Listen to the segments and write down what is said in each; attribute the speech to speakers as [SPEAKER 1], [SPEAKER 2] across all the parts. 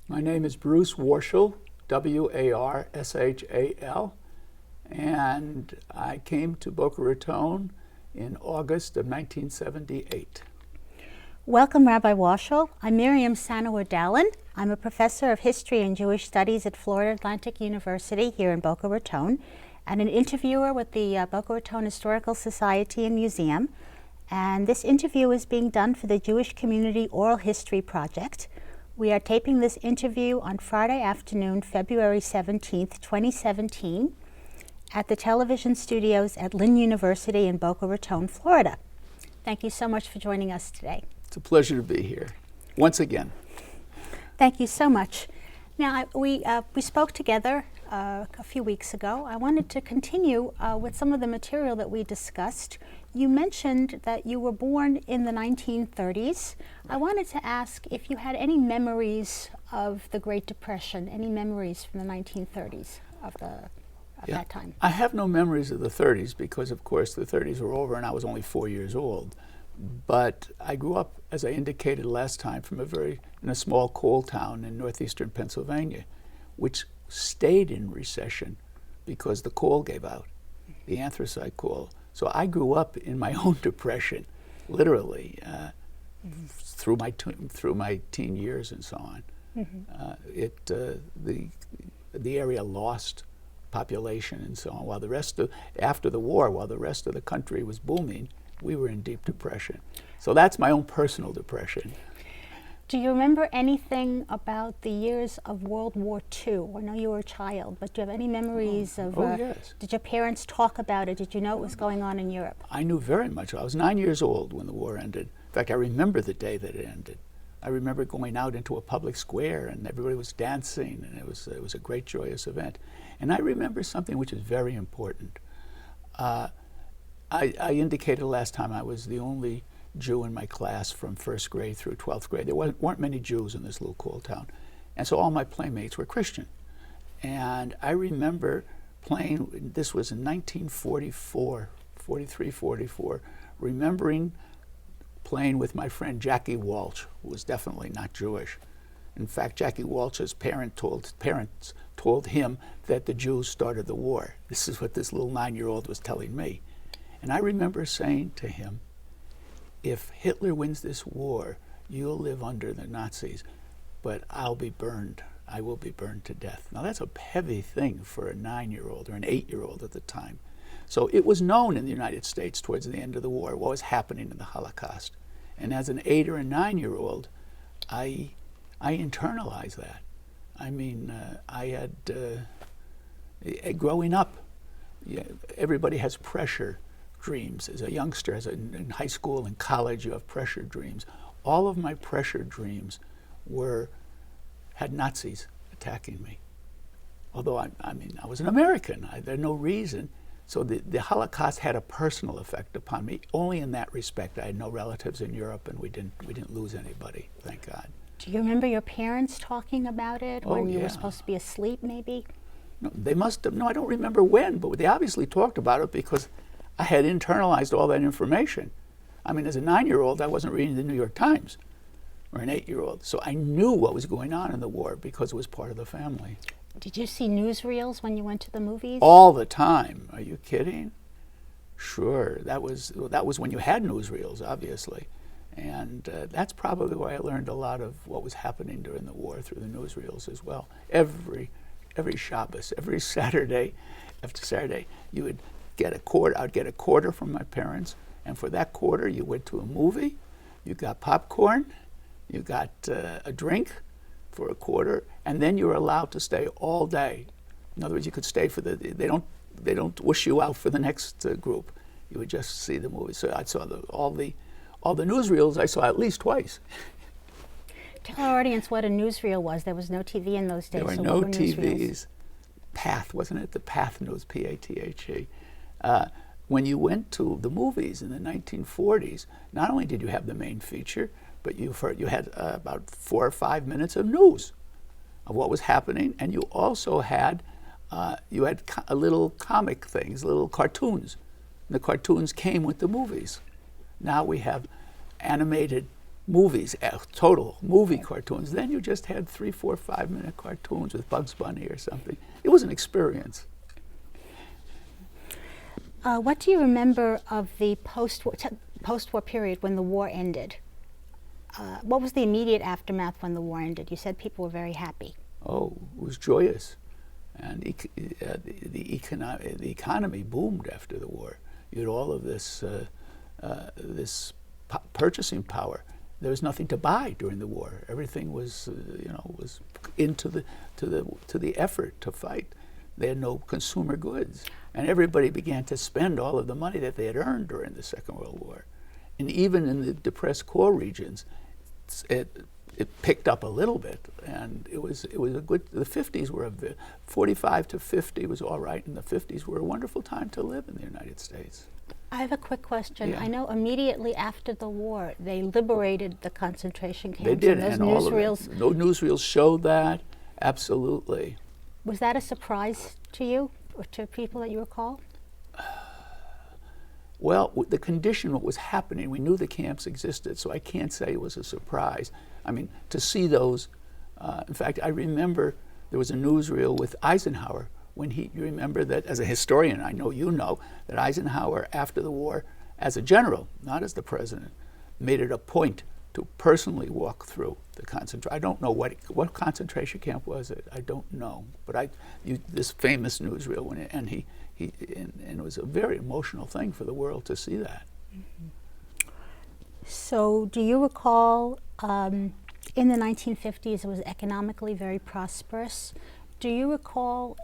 [SPEAKER 1] My name is Bruce Warshal, Warshal, and I came to Boca Raton in August of 1978.
[SPEAKER 2] Welcome, Rabbi Warshal. I'm Miriam Sanawar-Dallin. I'm a professor of history and Jewish studies at Florida Atlantic University here in Boca Raton, and an interviewer with the Boca Raton Historical Society and Museum. And this interview is being done for the Jewish Community Oral History Project. We are taping this interview on Friday afternoon, February 17th, 2017, at the television studios at Lynn University in Boca Raton, Florida. Thank you so much for joining us today.
[SPEAKER 1] It's a pleasure to be here, once again.
[SPEAKER 2] Thank you so much. Now, we spoke together a few weeks ago. I wanted to continue with some of the material that we discussed. You mentioned that you were born in the 1930s. I wanted to ask if you had any memories of the Great Depression, any memories from the 1930s of that time.
[SPEAKER 1] I have no memories of the 30s because, of course, the 30s were over and I was only 4 years old. But I grew up, as I indicated last time, in a small coal town in northeastern Pennsylvania, which stayed in recession because the coal gave out, the anthracite coal. So I grew up in my own depression, literally, through my teen years and so on. Mm-hmm. The area lost population and so on. While after the war, while the rest of the country was booming, we were in deep depression. So that's my own personal depression.
[SPEAKER 2] Do you remember anything about the years of World War II? I know you were a child, but do you have any memories of...
[SPEAKER 1] yes.
[SPEAKER 2] Did your parents talk about it? Did you know what was going on in Europe?
[SPEAKER 1] I knew very much. I was 9 years old when the war ended. In fact, I remember the day that it ended. I remember going out into a public square and everybody was dancing, and it was a great, joyous event. And I remember something which is very important. I indicated last time I was the only Jew in my class from first grade through 12th grade. There weren't many Jews in this little coal town. And so all my playmates were Christian. And I remember playing, this was in 1944, 43, 44, remembering playing with my friend Jackie Walsh, who was definitely not Jewish. In fact, Jackie Walsh's parents told him that the Jews started the war. This is what this little 9-year-old was telling me. And I remember saying to him, if Hitler wins this war, you'll live under the Nazis, but I'll be burned. I will be burned to death. Now that's a heavy thing for a 9-year-old or an 8-year-old at the time. So it was known in the United States towards the end of the war what was happening in the Holocaust. And as an 8 or a 9-year-old, I internalized that. I mean, I had, growing up, everybody has pressure dreams. As a youngster, in high school and college, you have pressure dreams. All of my pressure dreams had Nazis attacking me. Although I was an American, there's no reason. So the Holocaust had a personal effect upon me. Only in that respect. I had no relatives in Europe, and we didn't lose anybody, thank God.
[SPEAKER 2] Do you remember your parents talking about it when you
[SPEAKER 1] yeah.
[SPEAKER 2] were supposed to be asleep, maybe?
[SPEAKER 1] No, they must have. No, I don't remember when, but they obviously talked about it because I had internalized all that information. I mean, as a 9-year-old, I wasn't reading the New York Times, or an 8-year-old. So I knew what was going on in the war because it was part of the family.
[SPEAKER 2] Did you see newsreels when you went to the movies?
[SPEAKER 1] All the time. Are you kidding? Sure. That was when you had newsreels, obviously. And that's probably why I learned a lot of what was happening during the war through the newsreels as well. Every Shabbos, every Saturday, after Saturday, you would get a quarter. I'd get a quarter from my parents, and for that quarter, you went to a movie, you got popcorn, you got a drink for a quarter, and then you were allowed to stay all day. In other words, you could stay they don't wish you out for the next group. You would just see the movie. So I saw all the newsreels. I saw at least twice.
[SPEAKER 2] Tell our audience what a newsreel was. There was no TV in those days.
[SPEAKER 1] There were no TVs. PATH, wasn't it? The PATH news, P-A-T-H-E. When you went to the movies in the 1940s, not only did you have the main feature, but you had about 4 or 5 minutes of news of what was happening, and you also had little comic things, little cartoons. The cartoons came with the movies. Now we have animated movies, total movie cartoons. Then you just had 3, 4, 5-minute cartoons with Bugs Bunny or something. It was an experience.
[SPEAKER 2] What do you remember of the post-war period when the war ended? What was the immediate aftermath when the war ended? You said people were very happy.
[SPEAKER 1] Oh, it was joyous. And the economy boomed after the war. You had all of this purchasing power. There was nothing to buy during the war. Everything was, was into the effort to fight. They had no consumer goods, and everybody began to spend all of the money that they had earned during the Second World War. And even in the depressed core regions, it picked up a little bit, and it was a good. The 50s were 45 to 50 was all right, and the 50s were a wonderful time to live in the United States.
[SPEAKER 2] I have a quick question.
[SPEAKER 1] Yeah.
[SPEAKER 2] I know immediately after the war, they liberated the concentration camps.
[SPEAKER 1] They did,
[SPEAKER 2] and
[SPEAKER 1] and
[SPEAKER 2] those
[SPEAKER 1] all
[SPEAKER 2] newsreels.
[SPEAKER 1] of those newsreels showed that absolutely.
[SPEAKER 2] Was that a surprise to you or to people that you recall?
[SPEAKER 1] Well, the condition, what was happening, we knew the camps existed, so I can't say it was a surprise. I mean, to see those, in fact, I remember there was a newsreel with Eisenhower when you remember that as a historian, I know you know, that Eisenhower, after the war, as a general, not as the president, made it a point to personally walk through the concentration. I don't know what concentration camp was it. I don't know, but this famous newsreel and it was a very emotional thing for the world to see that.
[SPEAKER 2] Mm-hmm. So, do you recall in the 1950s it was economically very prosperous? Do you recall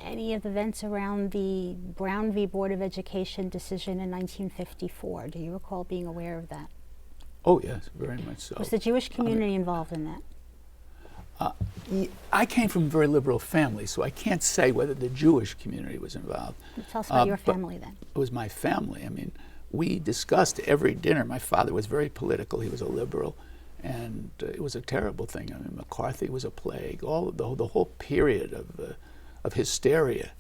[SPEAKER 2] any of the events around the Brown v. Board of Education decision in 1954? Do you recall being aware of that?
[SPEAKER 1] Oh yes, very much so.
[SPEAKER 2] Was the Jewish community involved in that?
[SPEAKER 1] I came from a very liberal family, so I can't say whether the Jewish community was involved.
[SPEAKER 2] Tell us about your family then.
[SPEAKER 1] It was my family. I mean, we discussed every dinner. My father was very political. He was a liberal, and it was a terrible thing. I mean, McCarthy was a plague. All of the whole period of hysteria,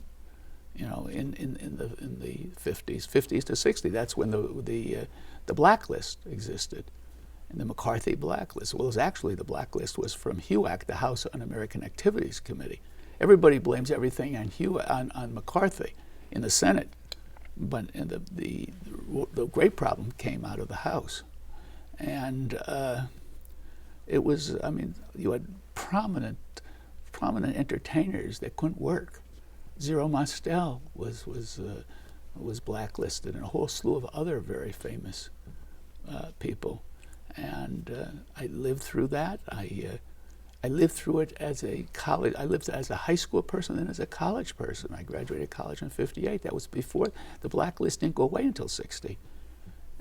[SPEAKER 1] in the 50s to 60s. That's when the blacklist existed, and the McCarthy blacklist. Well, the blacklist was from HUAC, the House Un-American Activities Committee. Everybody blames everything on McCarthy in the Senate, but the great problem came out of the House, and it was. I mean, you had prominent entertainers that couldn't work. Zero Mostel was blacklisted, and a whole slew of other very famous people. And I lived through that. I lived through it as a college. I lived as a high school person and as a college person. I graduated college in '58. That was before the blacklist didn't go away until '60,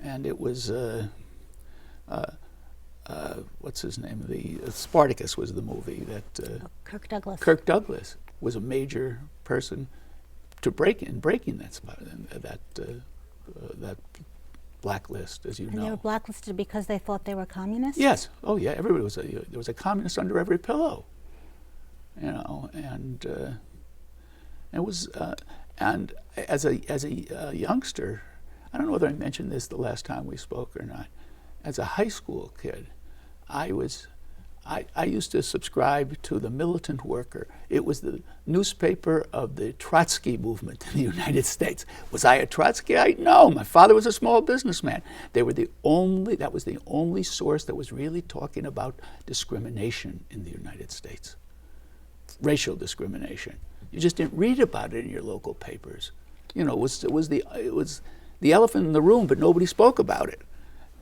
[SPEAKER 1] and it was what's his name? The Spartacus was the movie that
[SPEAKER 2] Kirk Douglas.
[SPEAKER 1] Kirk Douglas was a major person to breaking that blacklist, as you know.
[SPEAKER 2] And they were blacklisted because they thought they were communists?
[SPEAKER 1] Yes. Oh, yeah. Everybody there was a communist under every pillow, and it was and as a youngster, I don't know whether I mentioned this the last time we spoke or not. As a high school kid, I used to subscribe to the Militant Worker. It was the newspaper of the Trotsky movement in the United States. Was I a Trotskyite? No, my father was a small businessman. That was the only source that was really talking about discrimination in the United States. Racial discrimination. You just didn't read about it in your local papers. It was the elephant in the room, but nobody spoke about it.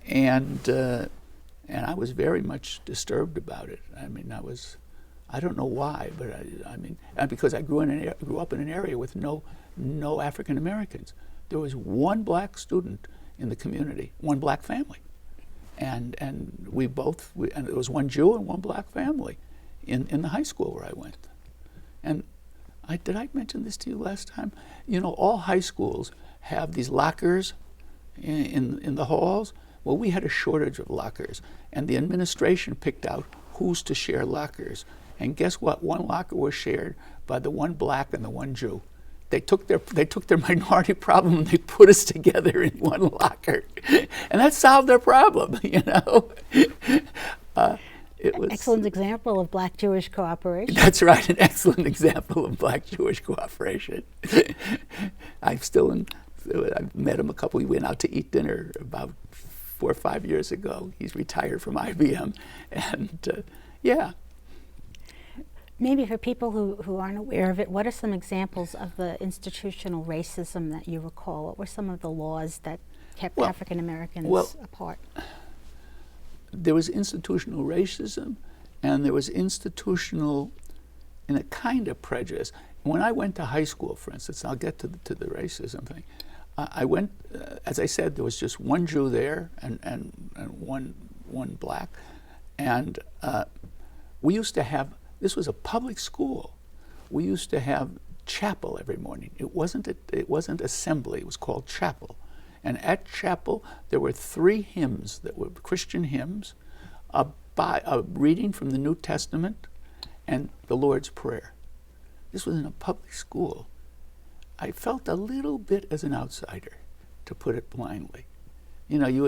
[SPEAKER 1] And I was very much disturbed about it. I mean, I don't know why, but because I grew up in an area with no African Americans. There was one black student in the community, one black family, and there was one Jew and one black family in the high school where I went. And did I mention this to you last time? All high schools have these lockers in the halls. Well, we had a shortage of lockers, and the administration picked out who's to share lockers. And guess what? One locker was shared by the one black and the one Jew. they took their minority problem and they put us together in one locker, and that solved their problem. You know, it was
[SPEAKER 2] excellent example of Black-Jewish cooperation.
[SPEAKER 1] That's right, an excellent example of Black-Jewish cooperation. I've met him a couple. We went out to eat dinner about 4 or 5 years ago. He's retired from IBM, and yeah.
[SPEAKER 2] Maybe for people who aren't aware of it, what are some examples of the institutional racism that you recall? What were some of the laws that kept African Americans apart?
[SPEAKER 1] There was institutional racism, and there was institutional, in a kind of prejudice. When I went to high school, for instance, I'll get to the racism thing. I went, as I said, there was just one Jew there and one black, and we used to have. This was a public school. We used to have chapel every morning. It wasn't assembly. It was called chapel. And at chapel, there were 3 hymns that were Christian hymns, a reading from the New Testament, and the Lord's Prayer. This was in a public school. I felt a little bit as an outsider, to put it blindly. You know, you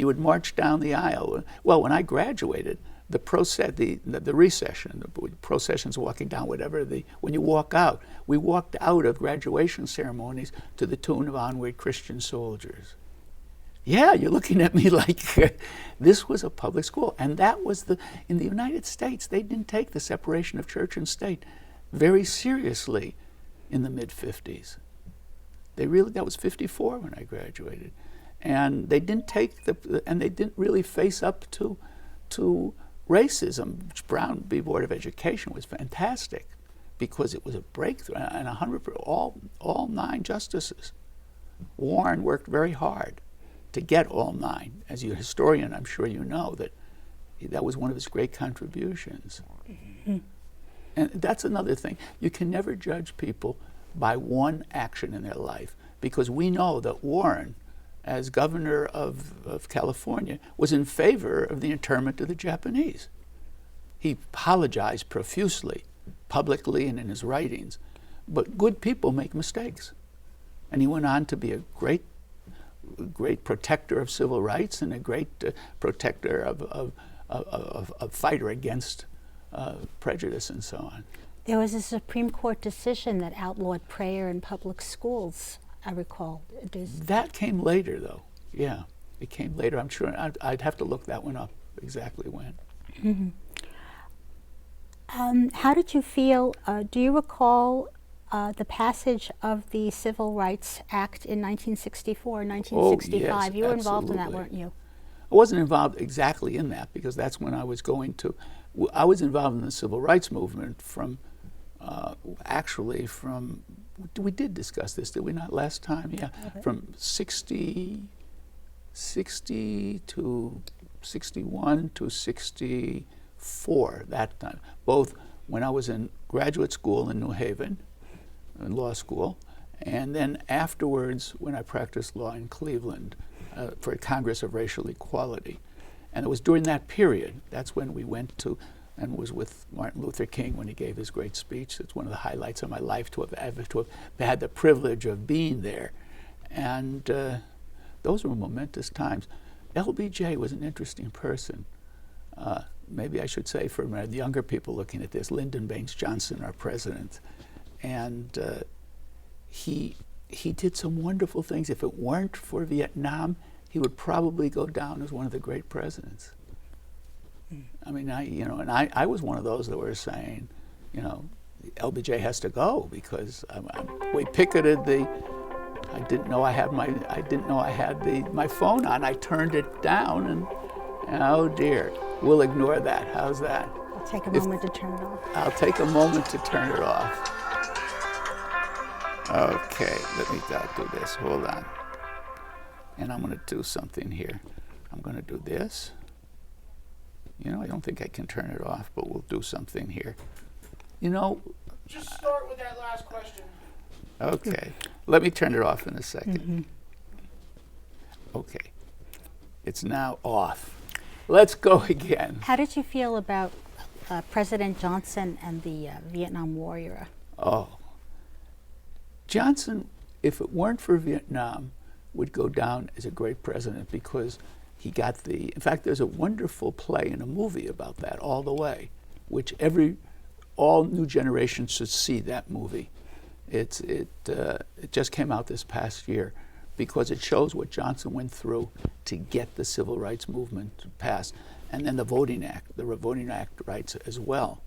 [SPEAKER 1] would march down the aisle. Well, when I graduated, the recession, the processions walking down, when you walk out, we walked out of graduation ceremonies to the tune of Onward Christian Soldiers. Yeah, you're looking at me like this was a public school. And that was in the United States, they didn't take the separation of church and state very seriously in the mid-50s. That was 54 when I graduated. And they didn't they didn't really face up to racism. Brown v. Board of Education was fantastic because it was a breakthrough, and all 9 justices. Warren worked very hard to get all 9. As a historian, I'm sure you know that was one of his great contributions. Mm-hmm. And that's another thing. You can never judge people by one action in their life, because we know that Warren, as governor of California, was in favor of the internment of the Japanese. He apologized profusely, publicly and in his writings. But good people make mistakes. And he went on to be a great protector of civil rights and a great protector of fighter against prejudice and so on.
[SPEAKER 2] There was a Supreme Court decision that outlawed prayer in public schools, I recall.
[SPEAKER 1] That came later, though. Yeah, it came later. I'm sure I'd have to look that one up exactly when.
[SPEAKER 2] Mm-hmm. How did you feel? Do you recall the passage of the Civil Rights Act in 1964, 1965?
[SPEAKER 1] Oh, yes,
[SPEAKER 2] you were involved in that,
[SPEAKER 1] absolutely.
[SPEAKER 2] weren't you?
[SPEAKER 1] I wasn't involved exactly in that, because that's when I was I was involved in the civil rights movement we did discuss this, did we not, last time? Yeah, okay. From 60 to 61 to 64, that time. Both when I was in graduate school in New Haven, in law school, and then afterwards when I practiced law in Cleveland for a Congress of Racial Equality. And it was during that period, that's when we went to, and was with Martin Luther King when he gave his great speech. It's one of the highlights of my life to have had the privilege of being there. And those were momentous times. LBJ was an interesting person. Maybe I should say for the younger people looking at this, Lyndon Baines Johnson, our president. And he did some wonderful things. If it weren't for Vietnam, he would probably go down as one of the great presidents. I mean, I was one of those that were saying, LBJ has to go because we picketed I didn't know I had my phone on. I turned it down, and oh dear, we'll ignore that. How's that?
[SPEAKER 2] I'll take a moment to turn it off.
[SPEAKER 1] I'll take a moment to turn it off. Okay, let me do this. Hold on. And I'm going to do something here. I'm going to do this. I don't think I can turn it off, but we'll do something here.
[SPEAKER 3] Just start with that last question.
[SPEAKER 1] Okay. Let me turn it off in a second.
[SPEAKER 2] Mm-hmm.
[SPEAKER 1] Okay. It's now off. Let's go again.
[SPEAKER 2] How did you feel about President Johnson and the Vietnam War era?
[SPEAKER 1] Oh. Johnson, if it weren't for Vietnam, would go down as a great president because he got in fact, there's a wonderful play and a movie about that, All the Way, which all new generations should see that movie. It just came out this past year because it shows what Johnson went through to get the civil rights movement passed, and then the Voting Act rights as well.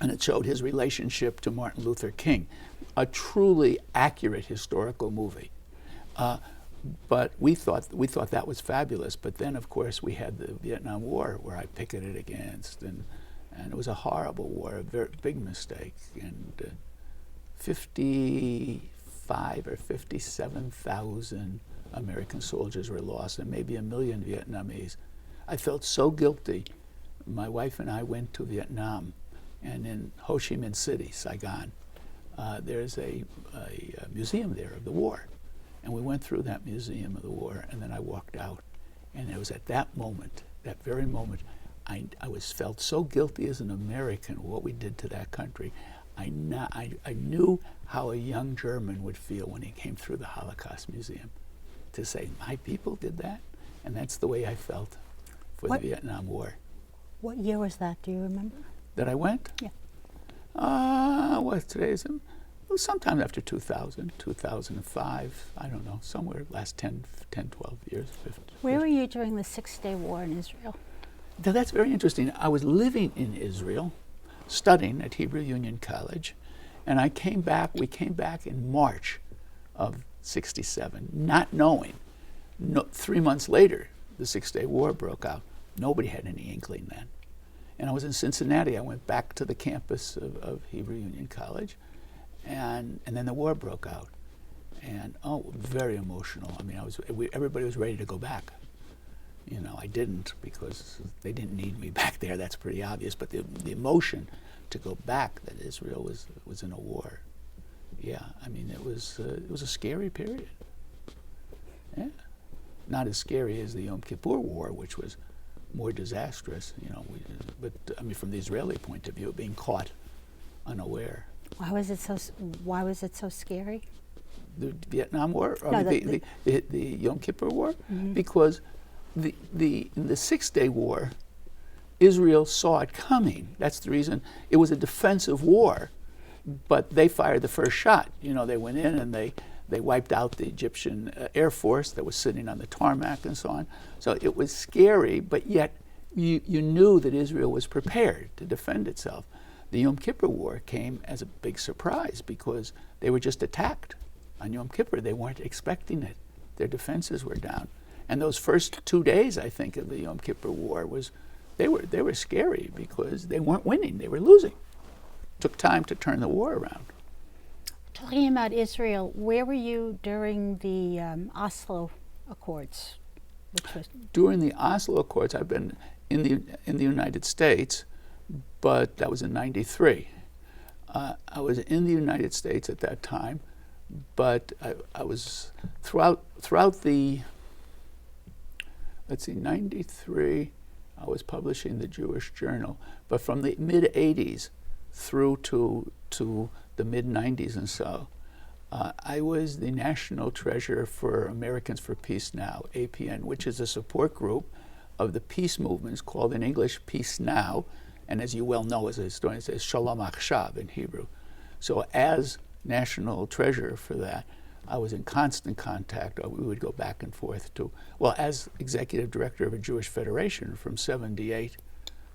[SPEAKER 1] And it showed his relationship to Martin Luther King, a truly accurate historical movie. But we thought that was fabulous. But then, of course, we had the Vietnam War, where I picketed against, and it was a horrible war, a very big mistake. And 55 or 57,000 American soldiers were lost, and maybe 1 million Vietnamese. I felt so guilty. My wife and I went to Vietnam, and in Ho Chi Minh City, Saigon, there's a museum there of the war. And we went through that museum of the war, and then I walked out. And it was at that moment, that very moment, I felt so guilty as an American what we did to that country. I knew how a young German would feel when he came through the Holocaust Museum, to say, my people did that? And that's the way I felt for the Vietnam War.
[SPEAKER 2] What year was that? Do you remember?
[SPEAKER 1] That I went?
[SPEAKER 2] Yeah.
[SPEAKER 1] It was sometime after 2000, 2005, I don't know, somewhere last 10, 12 years. 15.
[SPEAKER 2] Where were you during the Six-Day War in Israel?
[SPEAKER 1] Now, that's very interesting. I was living in Israel, studying at Hebrew Union College, and we came back in March of '67, not knowing. 3 months later, the Six-Day War broke out. Nobody had any inkling then. And I was in Cincinnati. I went back to the campus of Hebrew Union College, and then the war broke out. And very emotional. I mean, everybody was ready to go back. You know, I didn't, because they didn't need me back there. That's pretty obvious. But the emotion to go back, that Israel was in a war. Yeah, I mean, it was a scary period. Yeah, not as scary as the Yom Kippur War, which was more disastrous. You know, but I mean, from the Israeli point of view, being caught unaware.
[SPEAKER 2] Why was it so scary?
[SPEAKER 1] The Vietnam War,
[SPEAKER 2] No,
[SPEAKER 1] the Yom Kippur War,
[SPEAKER 2] Mm-hmm.
[SPEAKER 1] because in the Six-Day War, Israel saw it coming. That's the reason it was a defensive war, but they fired the first shot. You know, they went in and they wiped out the Egyptian Air Force that was sitting on the tarmac and so on. So it was scary, but yet you knew that Israel was prepared to defend itself. The Yom Kippur War came as a big surprise because they were just attacked on Yom Kippur. They weren't expecting it. Their defenses were down. And those first 2 days, I think, of the Yom Kippur War they were scary because they weren't winning, they were losing. Took time to turn the war around.
[SPEAKER 2] Talking about Israel, where were you during the Oslo Accords?
[SPEAKER 1] During the Oslo Accords, I've been in the United States, but that was in '93. I was in the United States at that time, but I was throughout the, '93, I was publishing the Jewish Journal, but from the mid-'80s through to the mid-'90s and so, I was the national treasurer for Americans for Peace Now, APN, which is a support group of the peace movements called in English Peace Now, and as you well know as a historian, it says Shalom Achshav in Hebrew. So as national treasurer for that, I was in constant contact. We would go back and forth as executive director of a Jewish federation from '78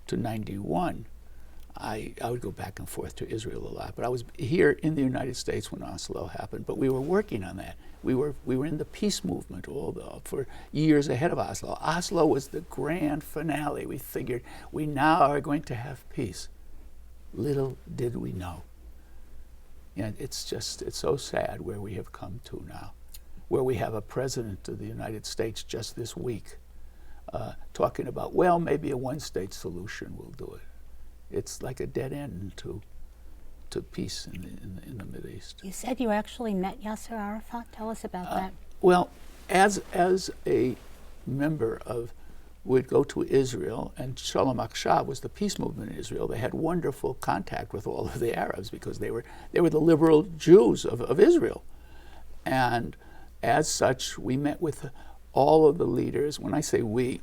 [SPEAKER 1] to '91, I would go back and forth to Israel a lot. But I was here in the United States when Oslo happened, but we were working on that. We were in the peace movement for years ahead of Oslo. Oslo was the grand finale. We figured we now are going to have peace. Little did we know. And it's so sad where we have come to now, where we have a president of the United States just this week talking about, well, maybe a one-state solution will do it. It's like a dead end to peace in the Mideast.
[SPEAKER 2] You said you actually met Yasser Arafat. Tell us about that.
[SPEAKER 1] Well, as a member of would go to Israel, and Shalom Achshav was the peace movement in Israel. They had wonderful contact with all of the Arabs because they were the liberal Jews of Israel. And as such, we met with all of the leaders. When I say we,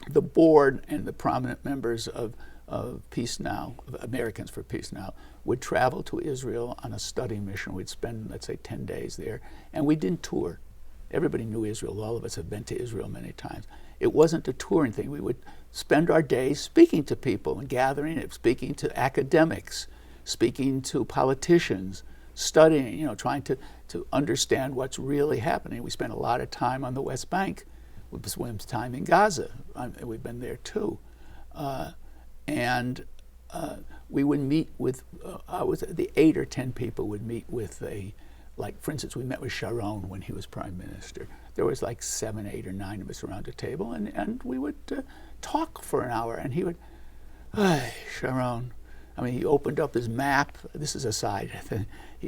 [SPEAKER 1] the board and the prominent members of Peace Now, of Americans for Peace Now, would travel to Israel on a study mission. We'd spend, let's say, 10 days there, and we didn't tour. Everybody knew Israel. All of us have been to Israel many times. It wasn't a touring thing. We would spend our days speaking to people and gathering, speaking to academics, speaking to politicians, studying, trying to understand what's really happening. We spent a lot of time on the West Bank. We spent time in Gaza. We've been there too. We would meet with, the 8 or 10 people would meet with like, for instance, we met with Sharon when he was prime minister. There was like 7, 8, or 9 of us around a table, and we would talk for an hour, and he would, Sharon. I mean, he opened up his map. This is a side.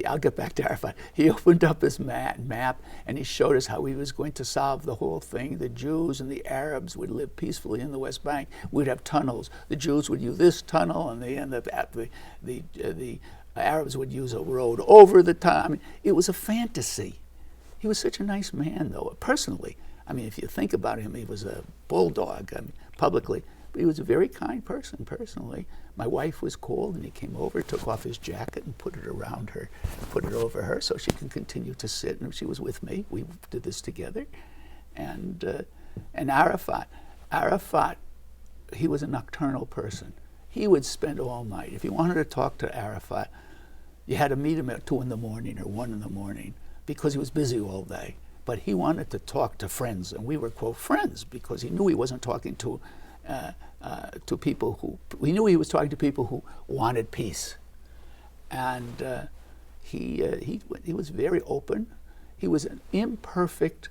[SPEAKER 1] I'll get back to Arafat. He opened up his map, and he showed us how he was going to solve the whole thing. The Jews and the Arabs would live peacefully in the West Bank. We'd have tunnels. The Jews would use this tunnel, and the Arabs would use a road over the tunnel. I mean, it was a fantasy. He was such a nice man, though, personally. I mean, if you think about him, he was a bulldog publicly. But he was a very kind person, personally. My wife was cold, and he came over, took off his jacket, and put it around her, put it over her, so she can continue to sit. And she was with me. We did this together. And Arafat, he was a nocturnal person. He would spend all night. If you wanted to talk to Arafat, you had to meet him at 2 in the morning or 1 in the morning because he was busy all day. But he wanted to talk to friends, and we were, quote, friends, because he knew he wasn't talking to people who, we knew he was talking to people who wanted peace. And he was very open. He was an imperfect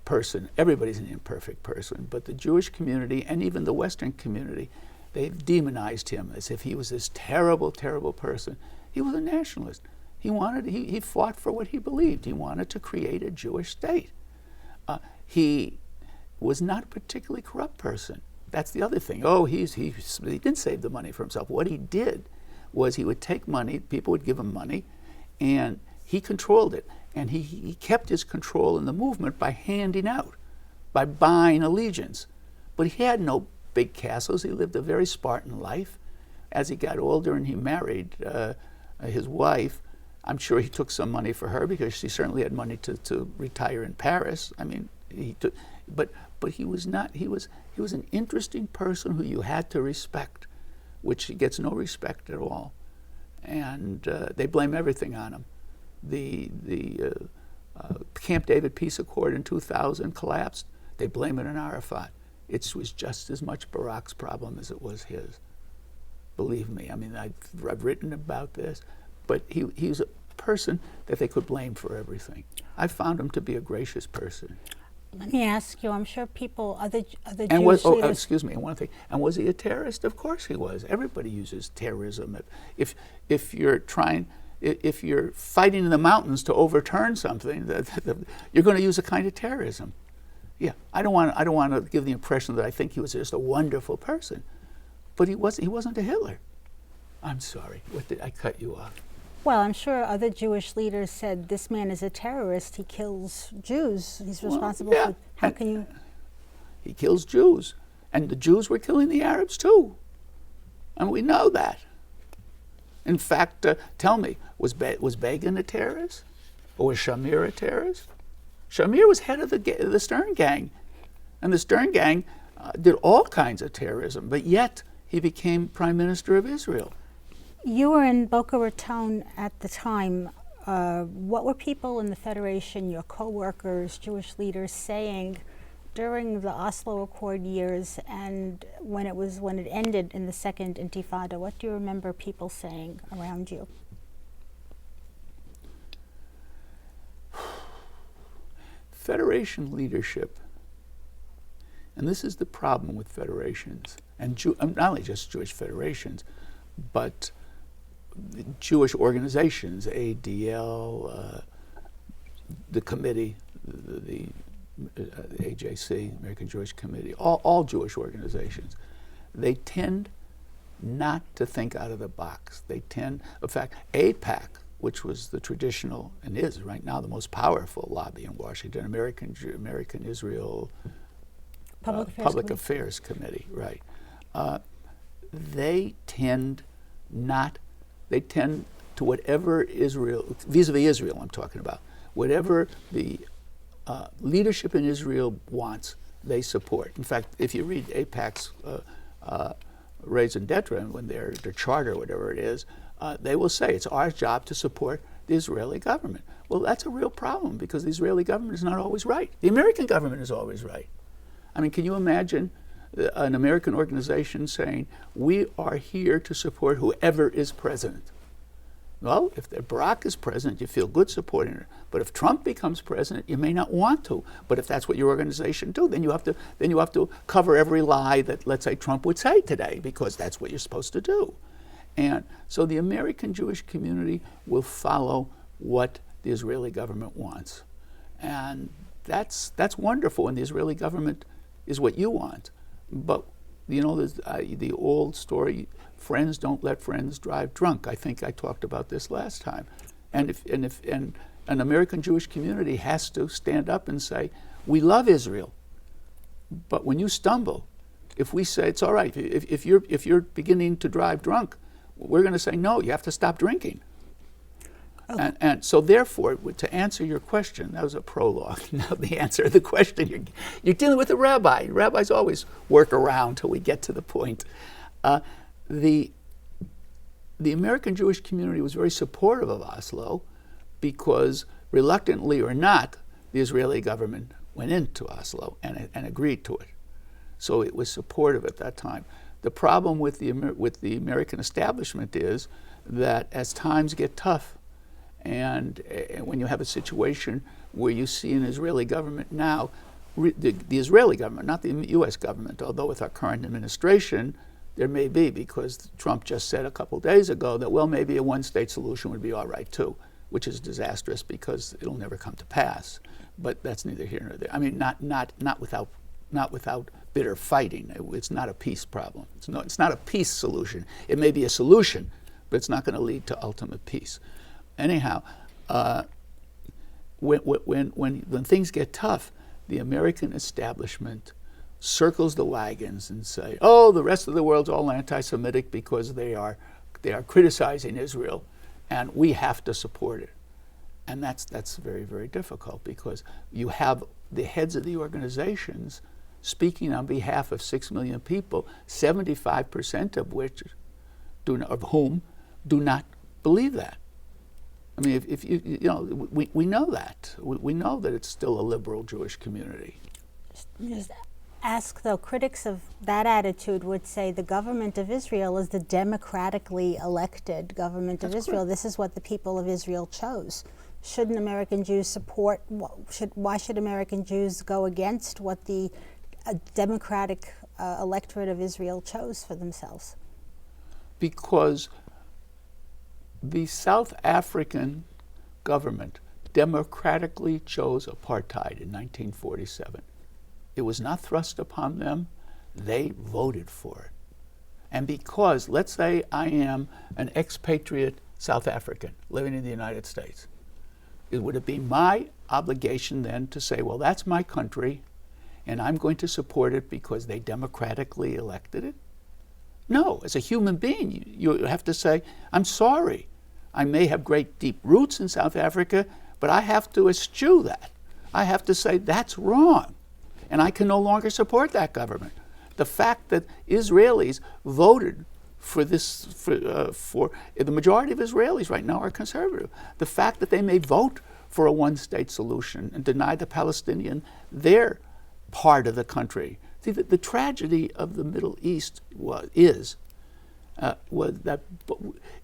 [SPEAKER 1] person. Everybody's an imperfect person, but the Jewish community and even the Western community, they've demonized him as if he was this terrible, terrible person. He was a nationalist. He fought for what he believed. He wanted to create a Jewish state. He was not a particularly corrupt person. That's the other thing. He didn't save the money for himself. What he did was he would take money, people would give him money, and he controlled it. And he kept his control in the movement by handing out, by buying allegiance. But he had no big castles. He lived a very Spartan life. As he got older and he married his wife, I'm sure he took some money for her because she certainly had money to retire in Paris. I mean, but he was not. He was an interesting person who you had to respect, which he gets no respect at all, and they blame everything on him. The Camp David peace accord in 2000 collapsed. They blame it on Arafat. It was just as much Barak's problem as it was his. Believe me. I mean, I've written about this, but he's a person that they could blame for everything. I found him to be a gracious person.
[SPEAKER 2] Let me ask you, I'm sure people, other
[SPEAKER 1] And
[SPEAKER 2] Jewish leaders...
[SPEAKER 1] excuse me, one thing. And was he a terrorist? Of course he was. Everybody uses terrorism. If you're fighting in the mountains to overturn something, you're going to use a kind of terrorism. Yeah, I don't want to give the impression that I think he was just a wonderful person, but he wasn't a Hitler. I'm sorry. I cut you off?
[SPEAKER 2] Well, I'm sure other Jewish leaders said, this man is a terrorist, he kills Jews, he's responsible for... How can you...
[SPEAKER 1] He kills Jews, and the Jews were killing the Arabs too, and we know that. In fact, tell me, was Begin a terrorist? Or was Shamir a terrorist? Shamir was head of the Stern Gang, and the Stern Gang did all kinds of terrorism, but yet he became Prime Minister of Israel.
[SPEAKER 2] You were in Boca Raton at the time. What were people in the Federation, your co-workers, Jewish leaders, saying during the Oslo Accord years and when it ended in the Second Intifada? What do you remember people saying around you?
[SPEAKER 1] Federation leadership, and this is the problem with federations, and not only just Jewish federations, but Jewish organizations, ADL, the committee, the the AJC, American Jewish Committee, all Jewish organizations, they tend not to think out of the box. They tend, in fact, AIPAC, which was the traditional and is right now the most powerful lobby in Washington, American Israel Public Affairs Committee, right? They tend to whatever Israel, vis-a-vis Israel I'm talking about, whatever the leadership in Israel wants, they support. In fact, if you read AIPAC's raison d'etre, when their charter, whatever it is, they will say it's our job to support the Israeli government. Well, that's a real problem because the Israeli government is not always right. The American government is always right. I mean, can you imagine an American organization saying, we are here to support whoever is president? Well, if Barack is president, you feel good supporting her. But if Trump becomes president, you may not want to. But if that's what your organization do, then you have to cover every lie that, let's say, Trump would say today, because that's what you're supposed to do. And so the American Jewish community will follow what the Israeli government wants, and that's wonderful. And the Israeli government is what you want. But you know, there's the old story: friends don't let friends drive drunk. I think I talked about this last time. And if an American Jewish community has to stand up and say, we love Israel, but when you stumble, if we say it's all right, if you're beginning to drive drunk, we're going to say no. You have to stop drinking. Oh. And so therefore, to answer your question, that was a prologue. Now the answer to the question, you're dealing with a rabbi. Rabbis always work around till we get to the point. The American Jewish community was very supportive of Oslo because, reluctantly or not, the Israeli government went into Oslo and agreed to it. So it was supportive at that time. The problem with the American establishment is that as times get tough, and when you have a situation where you see an Israeli government now, the Israeli government, not the U.S. government, although with our current administration, there may be, because Trump just said a couple days ago that, well, maybe a one-state solution would be all right too, which is disastrous because it'll never come to pass. But that's neither here nor there. I mean, not without bitter fighting. It's not a peace problem. It's not a peace solution. It may be a solution, but it's not going to lead to ultimate peace. Anyhow, when things get tough, the American establishment circles the wagons and say, "Oh, the rest of the world's all anti-Semitic because they are criticizing Israel, and we have to support it." And that's very, very difficult because you have the heads of the organizations speaking on behalf of 6 million people, 75% of whom do not believe that. I mean, if you know, we know that. We know that it's still a liberal Jewish community.
[SPEAKER 2] Just ask, though, critics of that attitude would say the government of Israel is the democratically elected government of Israel. Correct. This is what the people of Israel chose. Shouldn't American Jews support, why should American Jews go against what the democratic electorate of Israel chose for themselves? Because
[SPEAKER 1] the South African government democratically chose apartheid in 1947. It was not thrust upon them. They voted for it. And because, let's say I am an expatriate South African living in the United States, would it be my obligation then to say, well, that's my country, and I'm going to support it because they democratically elected it? No. As a human being, you have to say, I'm sorry. I may have great deep roots in South Africa, but I have to eschew that. I have to say that's wrong, and I can no longer support that government. The fact that Israelis voted for this, for the majority of Israelis right now are conservative. The fact that they may vote for a one-state solution and deny the Palestinian their part of the country. See, the tragedy of the Middle East was that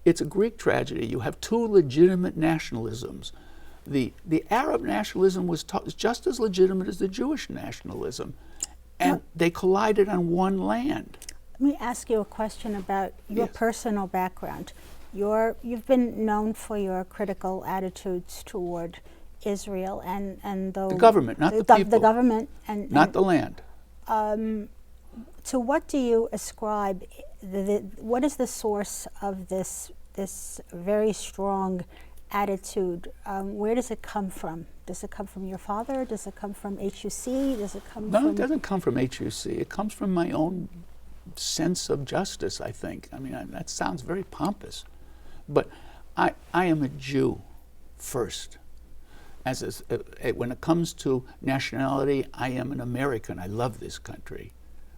[SPEAKER 1] it's a Greek tragedy. You have two legitimate nationalisms. The Arab nationalism was just as legitimate as the Jewish nationalism, and they collided on one land.
[SPEAKER 2] Let me ask you a question about your personal background. You've been known for your critical attitudes toward Israel and
[SPEAKER 1] The government, not the people.
[SPEAKER 2] The government and
[SPEAKER 1] Not the land.
[SPEAKER 2] to what do you ascribe? What is the source of this very strong attitude? Where does it come from? Does it come from your father? Does it come from HUC? Does it come
[SPEAKER 1] No,
[SPEAKER 2] from?
[SPEAKER 1] it doesn't come from HUC. It comes from my own sense of justice, I think. I mean, that sounds very pompous. But I am a Jew first. When it comes to nationality, I am an American. I love this country,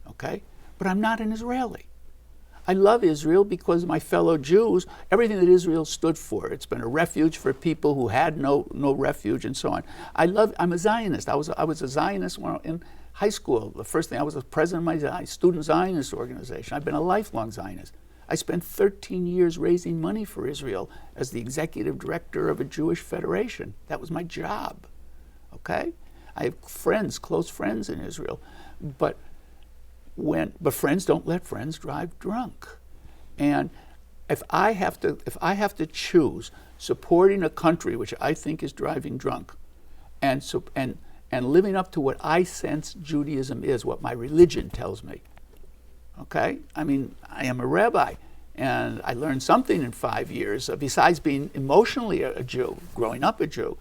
[SPEAKER 1] okay? But I'm not an Israeli. I love Israel because my fellow Jews, everything that Israel stood for, it's been a refuge for people who had no refuge and so on. I'm a Zionist. I was a Zionist when in high school. The first thing, I was the president of my student Zionist organization. I've been a lifelong Zionist. I spent 13 years raising money for Israel as the executive director of a Jewish federation. That was my job, okay? I have friends, close friends in Israel, but friends don't let friends drive drunk. And if I have to choose supporting a country which I think is driving drunk, and living up to what I sense Judaism is, what my religion tells me, okay? I mean, I am a rabbi, and I learned something in 5 years, besides being emotionally a Jew, growing up a Jew.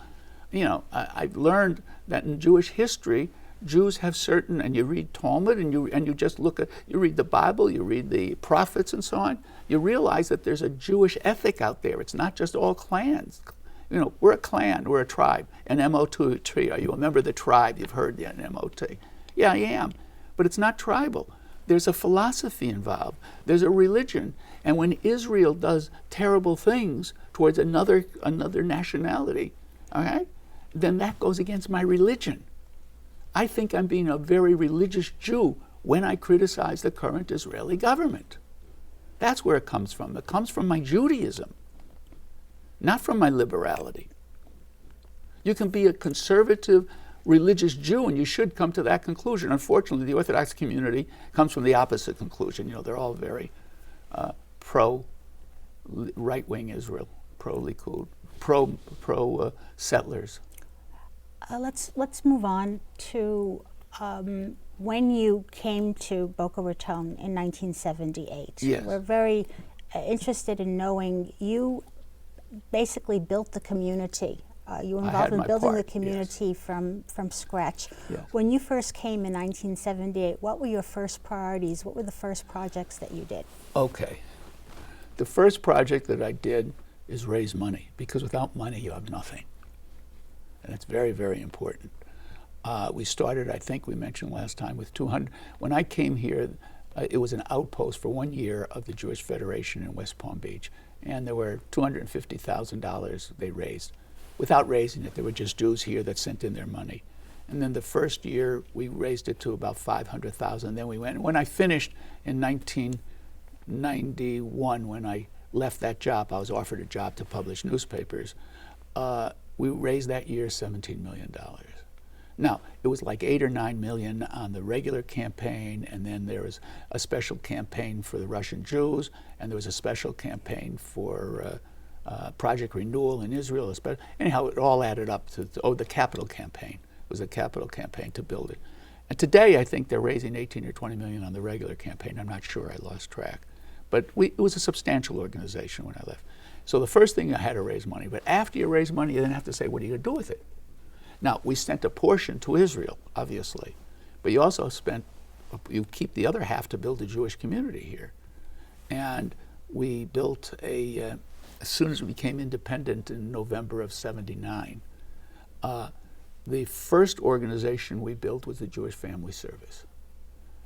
[SPEAKER 1] You know, I've learned that in Jewish history, Jews have certain, and you read Talmud, and you just you read the Bible, you read the prophets and so on, you realize that there's a Jewish ethic out there. It's not just all clans. You know, we're a clan, we're a tribe, an MOT. Are you a member of the tribe? You've heard the MOT. Yeah, I am. But it's not tribal. There's a philosophy involved. There's a religion. And when Israel does terrible things towards another nationality, okay, then that goes against my religion. I think I'm being a very religious Jew when I criticize the current Israeli government. That's where it comes from. It comes from my Judaism, not from my liberality. You can be a conservative religious Jew, and you should come to that conclusion. Unfortunately, the Orthodox community comes from the opposite conclusion. You know, they're all very pro-right-wing Israel, pro-Likud, pro-settlers.
[SPEAKER 2] Let's move on to when you came to Boca Raton in 1978.
[SPEAKER 1] Yes.
[SPEAKER 2] We're very interested in knowing you basically built the community. You were involved in building the community
[SPEAKER 1] yes.
[SPEAKER 2] from scratch.
[SPEAKER 1] Yes.
[SPEAKER 2] When you first came in 1978, what were your first priorities? What were the first projects that you did?
[SPEAKER 1] Okay. The first project that I did is raise money, because without money you have nothing. And it's very, very important. We started, I think we mentioned last time, with 200. When I came here, it was an outpost for 1 year of the Jewish Federation in West Palm Beach. And there were $250,000 they raised. Without raising it, there were just Jews here that sent in their money. And then the first year, we raised it to about 500,000. Then we went. When I finished in 1991, when I left that job, I was offered a job to publish newspapers. We raised that year $17 million. Now, it was like 8 or 9 million on the regular campaign, and then there was a special campaign for the Russian Jews, and there was a special campaign for Project Renewal in Israel. Anyhow, it all added up to the capital campaign. It was a capital campaign to build it. And today, I think they're raising 18 or 20 million on the regular campaign. I'm not sure, I lost track. But it was a substantial organization when I left. So the first thing, I had to raise money. But after you raise money, you then have to say, what are you going to do with it? Now, we sent a portion to Israel, obviously. But you also you keep the other half to build a Jewish community here. And we built as soon as we became independent in November of '79, the first organization we built was the Jewish Family Service.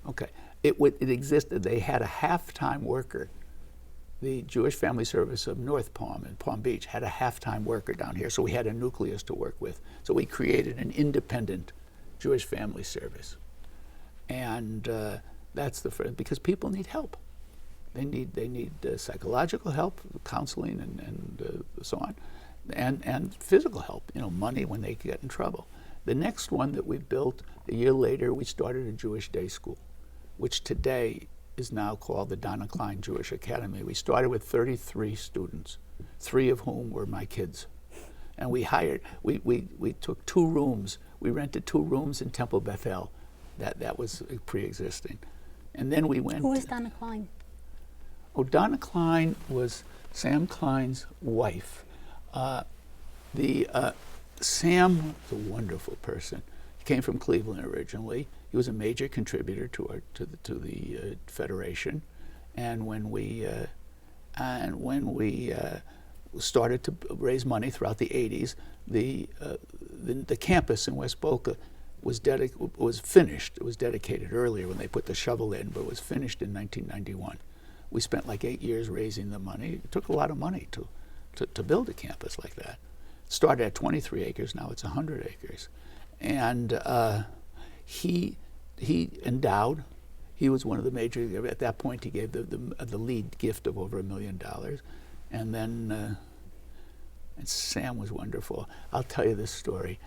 [SPEAKER 1] Okay, it existed. They had a half-time worker. The Jewish Family Service of North Palm in Palm Beach had a half-time worker down here, so we had a nucleus to work with. So we created an independent Jewish Family Service, and that's because people need help. They need psychological help, counseling, and so on, and physical help. You know, money when they get in trouble. The next one that we built a year later, we started a Jewish day school, which today is now called the Donna Klein Jewish Academy. We started with 33 students, 3 of whom were my kids. And we took 2 rooms. We rented 2 rooms in Temple Bethel. That was pre-existing. And then we went.
[SPEAKER 2] Who was Donna Klein?
[SPEAKER 1] Oh, Donna Klein was Sam Klein's wife. Sam was a wonderful person. He came from Cleveland originally. He was a major contributor to the Federation. And when we started to raise money throughout the 80s, the campus in West Boca was finished. It was dedicated earlier when they put the shovel in, but it was finished in 1991. We spent like 8 years raising the money. It took a lot of money to build a campus like that. It started at 23 acres, now it's 100 acres. And he endowed. He was one of the major. At that point, he gave the lead gift of over $1 million, and then and Sam was wonderful. I'll tell you this story.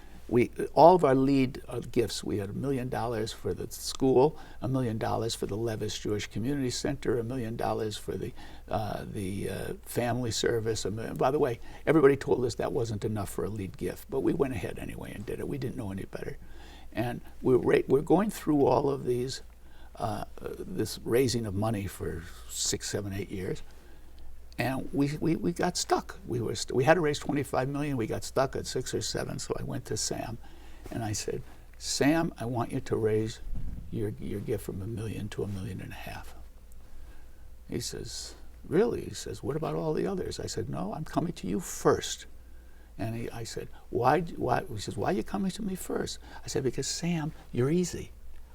[SPEAKER 1] All of our lead gifts. We had $1 million for the school, $1 million for the Levis Jewish Community Center, $1 million for the family service. By the way, everybody told us that wasn't enough for a lead gift, but we went ahead anyway and did it. We didn't know any better, and we're going through all of these. This raising of money for 6, 7, 8 years, and we got stuck. We had to raise $25 million. We got stuck at 6 or 7. So I went to Sam, and I said, "Sam, I want you to raise your gift from $1 million to $1.5 million." He says, "Really?" He says, "What about all the others?" I said, "No, I'm coming to you first." And I said, "Why?" He says, "Why are you coming to me first?" I said, "Because Sam, you're easy.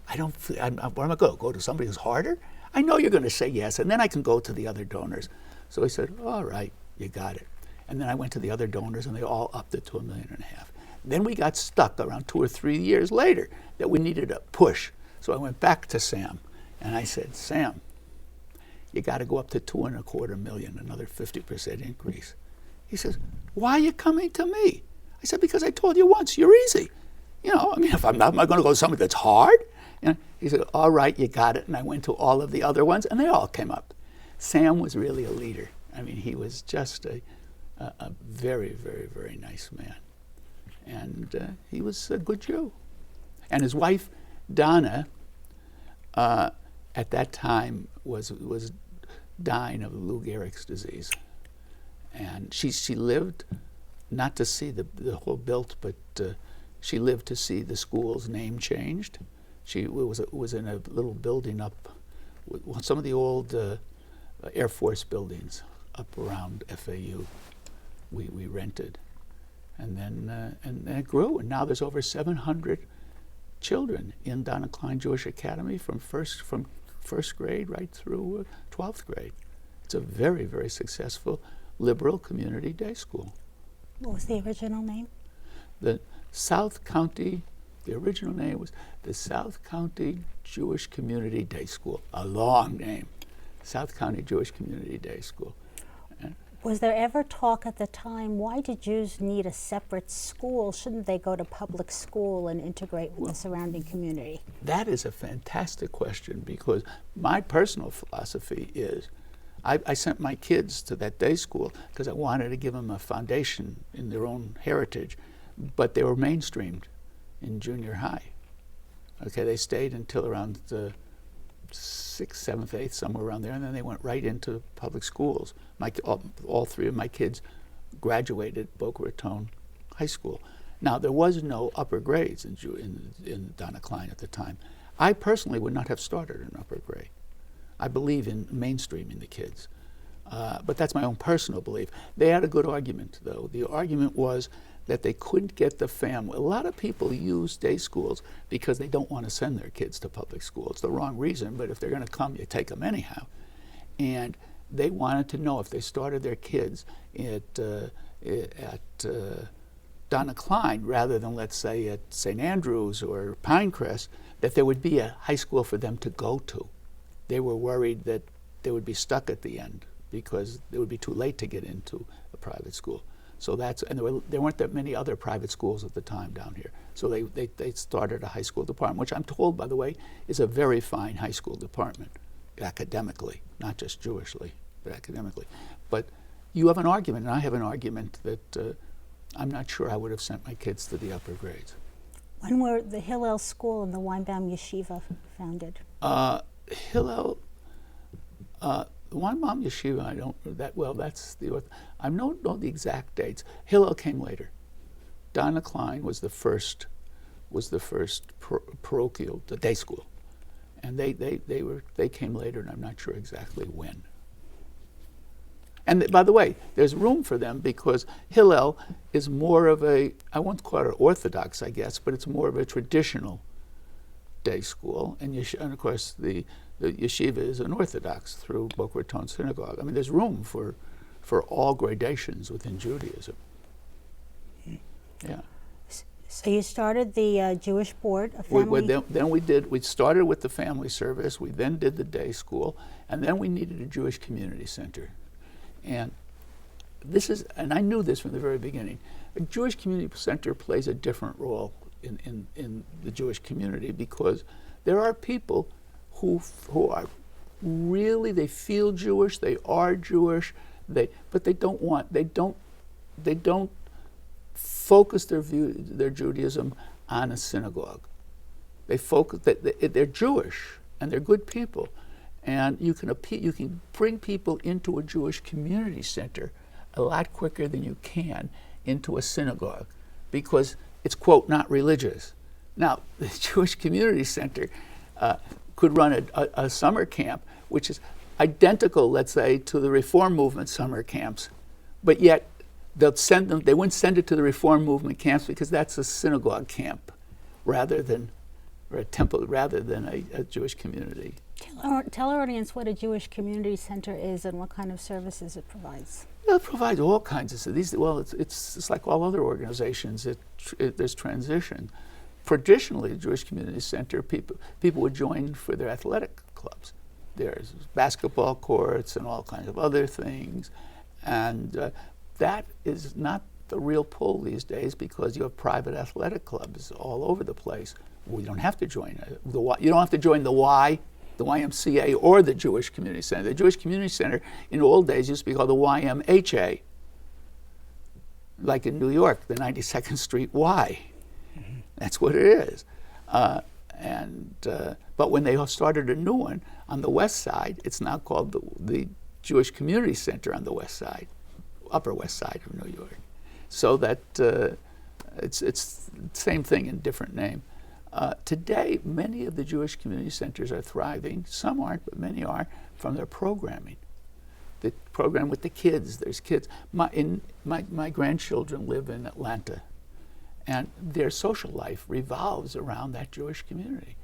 [SPEAKER 1] Where am I going to go? Go to somebody who's harder? I know you're going to say yes, and then I can go to the other donors." So he said, "All right, you got it." And then I went to the other donors, and they all upped it to $1.5 million. Then we got stuck around 2 or 3 years later that we needed a push. So I went back to Sam, and I said, "Sam, you got to go up to $2.25 million, another 50% increase." He says, "Why are you coming to me?" I said, "Because I told you once, you're easy. If I'm not, am I going to go to somebody that's hard?" He said, "All right, you got it." And I went to all of the other ones, and they all came up. Sam was really a leader. I mean, he was just a very, very, very nice man. And he was a good Jew. And his wife, Donna, at that time was dying of Lou Gehrig's disease. And she lived not to see the whole built, but she lived to see the school's name changed. She was in a little building up, some of the old Air Force buildings up around FAU. We rented, and then it grew, and now there's over 700 children in Donna Klein Jewish Academy from first grade right through 12th grade. It's a very, very successful liberal community day school.
[SPEAKER 2] What was the original name?
[SPEAKER 1] The original name was the South County Jewish Community Day School, a long name, South County Jewish Community Day School.
[SPEAKER 2] Was there ever talk at the time, why do Jews need a separate school? Shouldn't they go to public school and integrate with the surrounding community?
[SPEAKER 1] That is a fantastic question, because my personal philosophy is, I sent my kids to that day school because I wanted to give them a foundation in their own heritage, but they were mainstreamed in junior high. Okay, they stayed until around the 6th, 7th, 8th, somewhere around there, and then they went right into public schools. All 3 of my kids graduated Boca Raton High School. Now, there was no upper grades in Donna Klein at the time. I personally would not have started an upper grade. I believe in mainstreaming the kids. But that's my own personal belief. They had a good argument, though. The argument was that they couldn't get the family. A lot of people use day schools because they don't want to send their kids to public school. It's the wrong reason, but if they're going to come, you take them anyhow. And they wanted to know if they started their kids at Donna Klein rather than, let's say, at St. Andrews or Pinecrest, that there would be a high school for them to go to. They were worried that they would be stuck at the end because it would be too late to get into a private school. So there weren't that many other private schools at the time down here. So they started a high school department, which I'm told, by the way, is a very fine high school department, academically, not just Jewishly, but academically. But you have an argument, and I have an argument that I'm not sure I would have sent my kids to the upper grades.
[SPEAKER 2] When were the Hillel School and the Weinbaum Yeshiva founded?
[SPEAKER 1] Hillel, the Weinbaum Yeshiva, I don't know that well. That's the I don't know the exact dates. Hillel came later. Donna Klein was the first parochial, the day school, and they came later, and I'm not sure exactly when. And by the way, there's room for them because Hillel is more of a, I won't call it orthodox, I guess, but it's more of a traditional day school. And of course, the yeshiva is an orthodox through Boca Raton Synagogue. I mean, there's room for all gradations within Judaism. Yeah.
[SPEAKER 2] So you started the Jewish Board of Family?
[SPEAKER 1] We started with the family service, we then did the day school, and then we needed a Jewish community center. And I knew this from the very beginning. A Jewish community center plays a different role in the Jewish community because there are people who are really, they feel Jewish, they are Jewish, but they don't focus their Judaism on a synagogue. They focus that they're Jewish and they're good people. And you can bring people into a Jewish community center a lot quicker than you can into a synagogue because it's, quote, not religious. Now, the Jewish community center could run a summer camp, which is identical, let's say, to the Reform movement summer camps, but yet they wouldn't send it to the Reform movement camps because that's a synagogue camp rather than a temple, rather than a Jewish community.
[SPEAKER 2] Tell our audience what a Jewish community center is and what kind of services it provides.
[SPEAKER 1] Well, it provides all kinds of these. Well, it's like all other organizations. There's transition. Traditionally, the Jewish Community Center, people would join for their athletic clubs. There's basketball courts and all kinds of other things, and that is not the real pull these days because you have private athletic clubs all over the place. Well, you don't have to join you don't have to join the YMCA or the Jewish Community Center. The Jewish Community Center in the old days used to be called the YMHA, like in New York, the 92nd Street Y. Mm-hmm. That's what it is. But when they started a new one on the west side, it's now called the Jewish Community Center on the west side, Upper West Side of New York. So that it's the same thing in different name. Today, many of the Jewish community centers are thriving. Some aren't, but many are, from their programming. The program with the kids, there's kids. My grandchildren live in Atlanta, and their social life revolves around that Jewish community.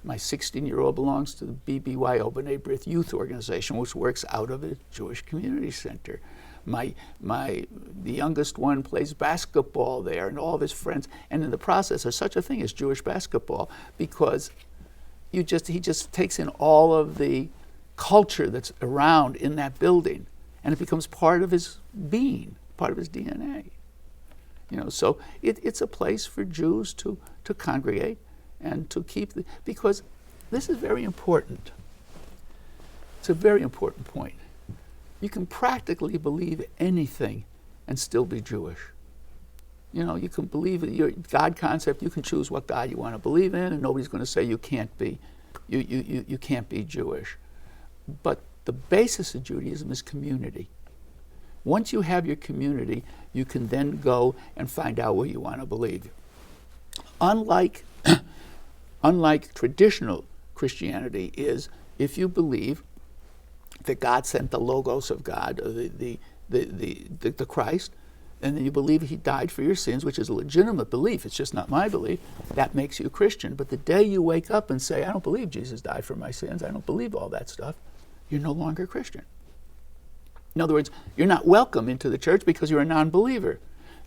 [SPEAKER 1] My 16-year-old belongs to the BBYO, B'nai B'rith Youth Organization, which works out of a Jewish community center. The youngest one plays basketball there, and all of his friends. And in the process, there's such a thing as Jewish basketball because he just takes in all of the culture that's around in that building, and it becomes part of his being, part of his DNA. So it's a place for Jews to congregate and to keep because this is very important. It's a very important point. You can practically believe anything and still be Jewish. You can believe your God concept. You can choose what God you want to believe in, and nobody's going to say you can't be. You can't be Jewish. But the basis of Judaism is community. Once you have your community, you can then go and find out what you want to believe. Unlike traditional Christianity is if you believe that God sent the Logos of God, or the Christ, and then you believe he died for your sins, which is a legitimate belief, it's just not my belief, that makes you a Christian. But the day you wake up and say, I don't believe Jesus died for my sins, I don't believe all that stuff, you're no longer a Christian. In other words, you're not welcome into the church because you're a non-believer.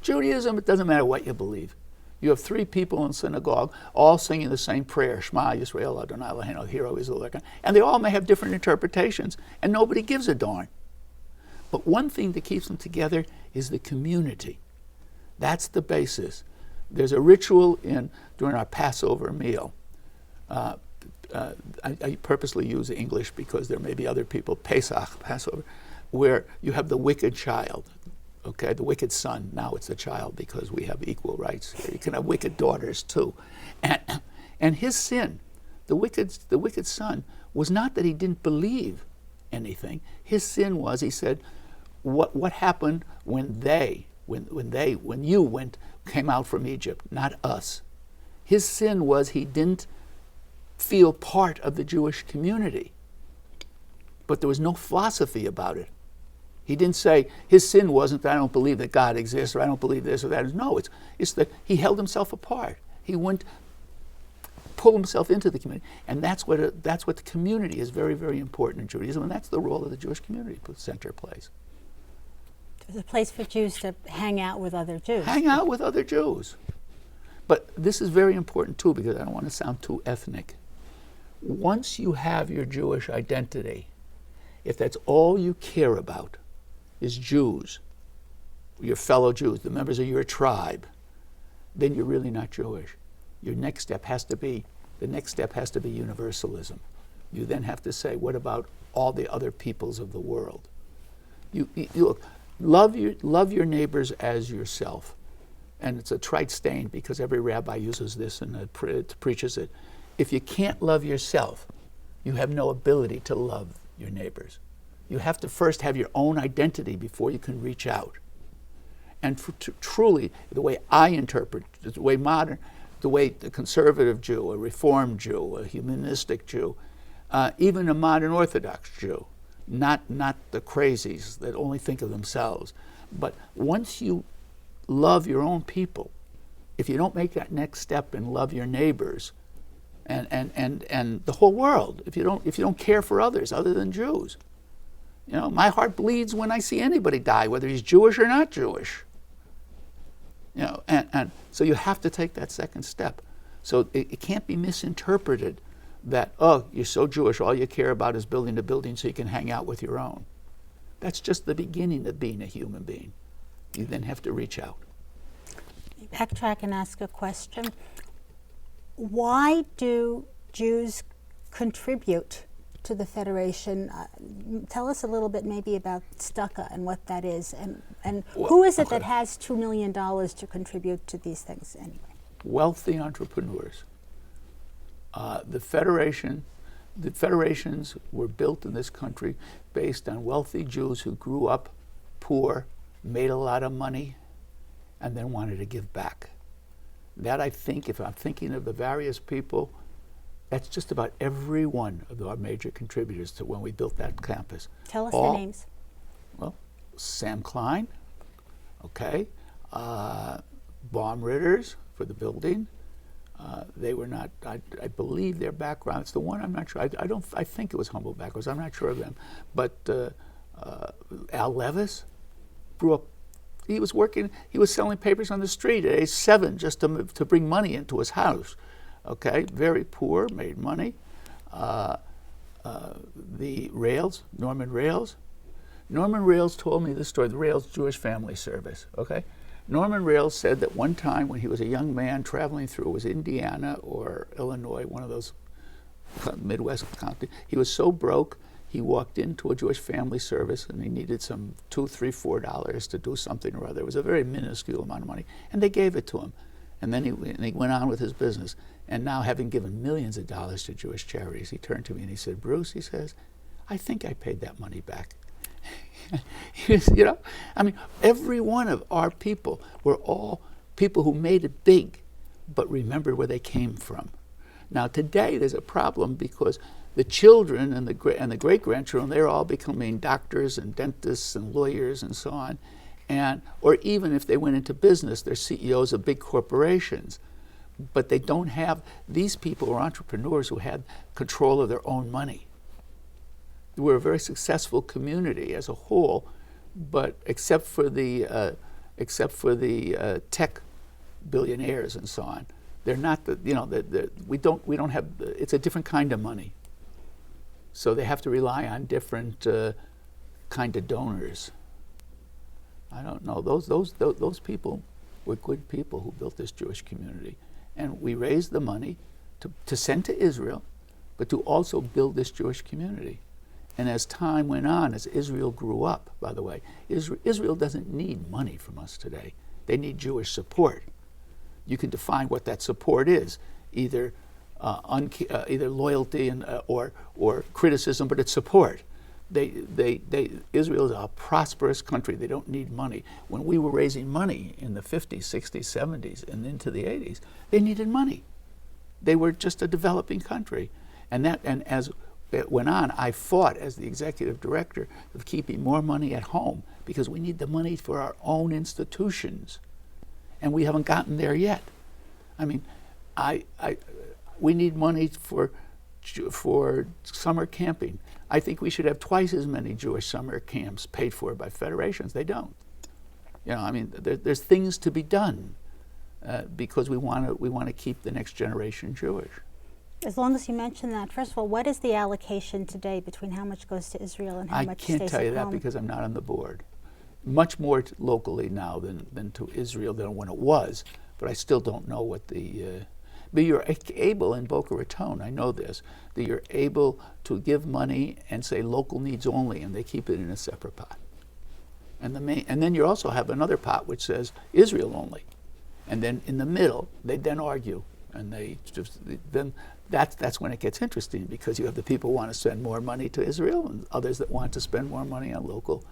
[SPEAKER 1] Judaism, it doesn't matter what you believe. You have 3 people in synagogue all singing the same prayer, Shema Yisrael Adonai Eloheinu, Hero Israel, and they all may have different interpretations, and nobody gives a darn. But one thing that keeps them together is the community. That's the basis. There's a ritual during our Passover meal. I purposely use English because there may be other people, Pesach, Passover, where you have the wicked child, Okay, the wicked son, now it's a child because we have equal rights. You can have wicked daughters too. And his sin, the wicked son, was not that he didn't believe anything. His sin was, he said, what happened when you came out from Egypt, not us. His sin was he didn't feel part of the Jewish community. But there was no philosophy about it. He didn't say, his sin wasn't that I don't believe that God exists, or I don't believe this or that. No, it's that he held himself apart. He wouldn't pull himself into the community. And that's what the community is very, very important in Judaism, and that's the role of the Jewish community center plays.
[SPEAKER 2] It's a place for Jews to hang out with other Jews.
[SPEAKER 1] Hang out with other Jews. But this is very important too, because I don't want to sound too ethnic. Once you have your Jewish identity, if that's all you care about is Jews, your fellow Jews, the members of your tribe, then you're really not Jewish. Your next step has to be universalism. You then have to say, what about all the other peoples of the world? You look, love your neighbors as yourself. And it's a trite saying because every rabbi uses this and preaches it. If you can't love yourself, you have no ability to love your neighbors. You have to first have your own identity before you can reach out. And truly, the way I interpret, the way the conservative Jew, a Reformed Jew, a humanistic Jew, even a modern Orthodox Jew, not the crazies that only think of themselves, but once you love your own people, if you don't make that next step and love your neighbors, and the whole world, if you don't care for others other than Jews, my heart bleeds when I see anybody die, whether he's Jewish or not Jewish. And so you have to take that second step. So it can't be misinterpreted that, oh, you're so Jewish, all you care about is building a building so you can hang out with your own. That's just the beginning of being a human being. You then have to reach out.
[SPEAKER 2] Backtrack and ask a question. Why do Jews contribute to the Federation? Tell us a little bit maybe about Stucca and what that is, and who is it that has $2 million to contribute to these things anyway?
[SPEAKER 1] Wealthy entrepreneurs. The federations were built in this country based on wealthy Jews who grew up poor, made a lot of money, and then wanted to give back. That, I think, if I'm thinking of the various people, that's just about every one of our major contributors to when we built that campus.
[SPEAKER 2] Tell us their names.
[SPEAKER 1] Well, Sam Klein, okay, Baumritters for the building. They were not, I believe their background, it's the one I'm not sure, I think it was humble backgrounds, I'm not sure of them. But Al Levis grew up, he was selling papers on the street at age 7 just to bring money into his house. Okay, very poor, made money. The Rails, Norman Rails. Norman Rails told me this story, the Rails Jewish Family Service, okay? Norman Rails said that one time when he was a young man traveling through, it was Indiana or Illinois, one of those Midwest counties, he was so broke, he walked into a Jewish family service and he needed some $2, $3, $4 to do something or other. It was a very minuscule amount of money, and they gave it to him. And then he went on with his business. And now, having given millions of dollars to Jewish charities, he turned to me and he said, Bruce, he says, I think I paid that money back. Every one of our people were all people who made it big, but remembered where they came from. Now, today, there's a problem because the children and the great-grandchildren, they're all becoming doctors and dentists and lawyers and so on. Or even if they went into business, they're CEOs of big corporations. But they don't have, these people are entrepreneurs who had control of their own money. We're a very successful community as a whole, but except for the tech billionaires and so on, they're not we don't have, it's a different kind of money. So they have to rely on different kind of donors. I don't know. Those people were good people who built this Jewish community. And we raised the money to send to Israel, but to also build this Jewish community. And as time went on, as Israel grew up, by the way, Israel doesn't need money from us today. They need Jewish support. You can define what that support is, either loyalty or criticism, but it's support. Israel is a prosperous country. They don't need money. When we were raising money in the 50s, 60s, 70s, and into the 80s, they needed money. They were just a developing country. And as it went on, I fought as the executive director of keeping more money at home because we need the money for our own institutions. And we haven't gotten there yet. I mean, we need money for summer camping. I think we should have twice as many Jewish summer camps paid for by federations. They don't. You know, I mean, there's things to be done because we want to keep the next generation Jewish.
[SPEAKER 2] As long as you mention that, first of all, what is the allocation today between how much goes to Israel and how much stays at home?
[SPEAKER 1] I can't tell you that because I'm not on the board. Much more locally now than to Israel than when it was, but I still don't know what the... But you're able in Boca Raton, I know this, that you're able to give money and say local needs only, and they keep it in a separate pot. And then you also have another pot which says Israel only. And then in the middle, they then argue. And that's when it gets interesting, because you have the people who want to spend more money to Israel and others that want to spend more money on local.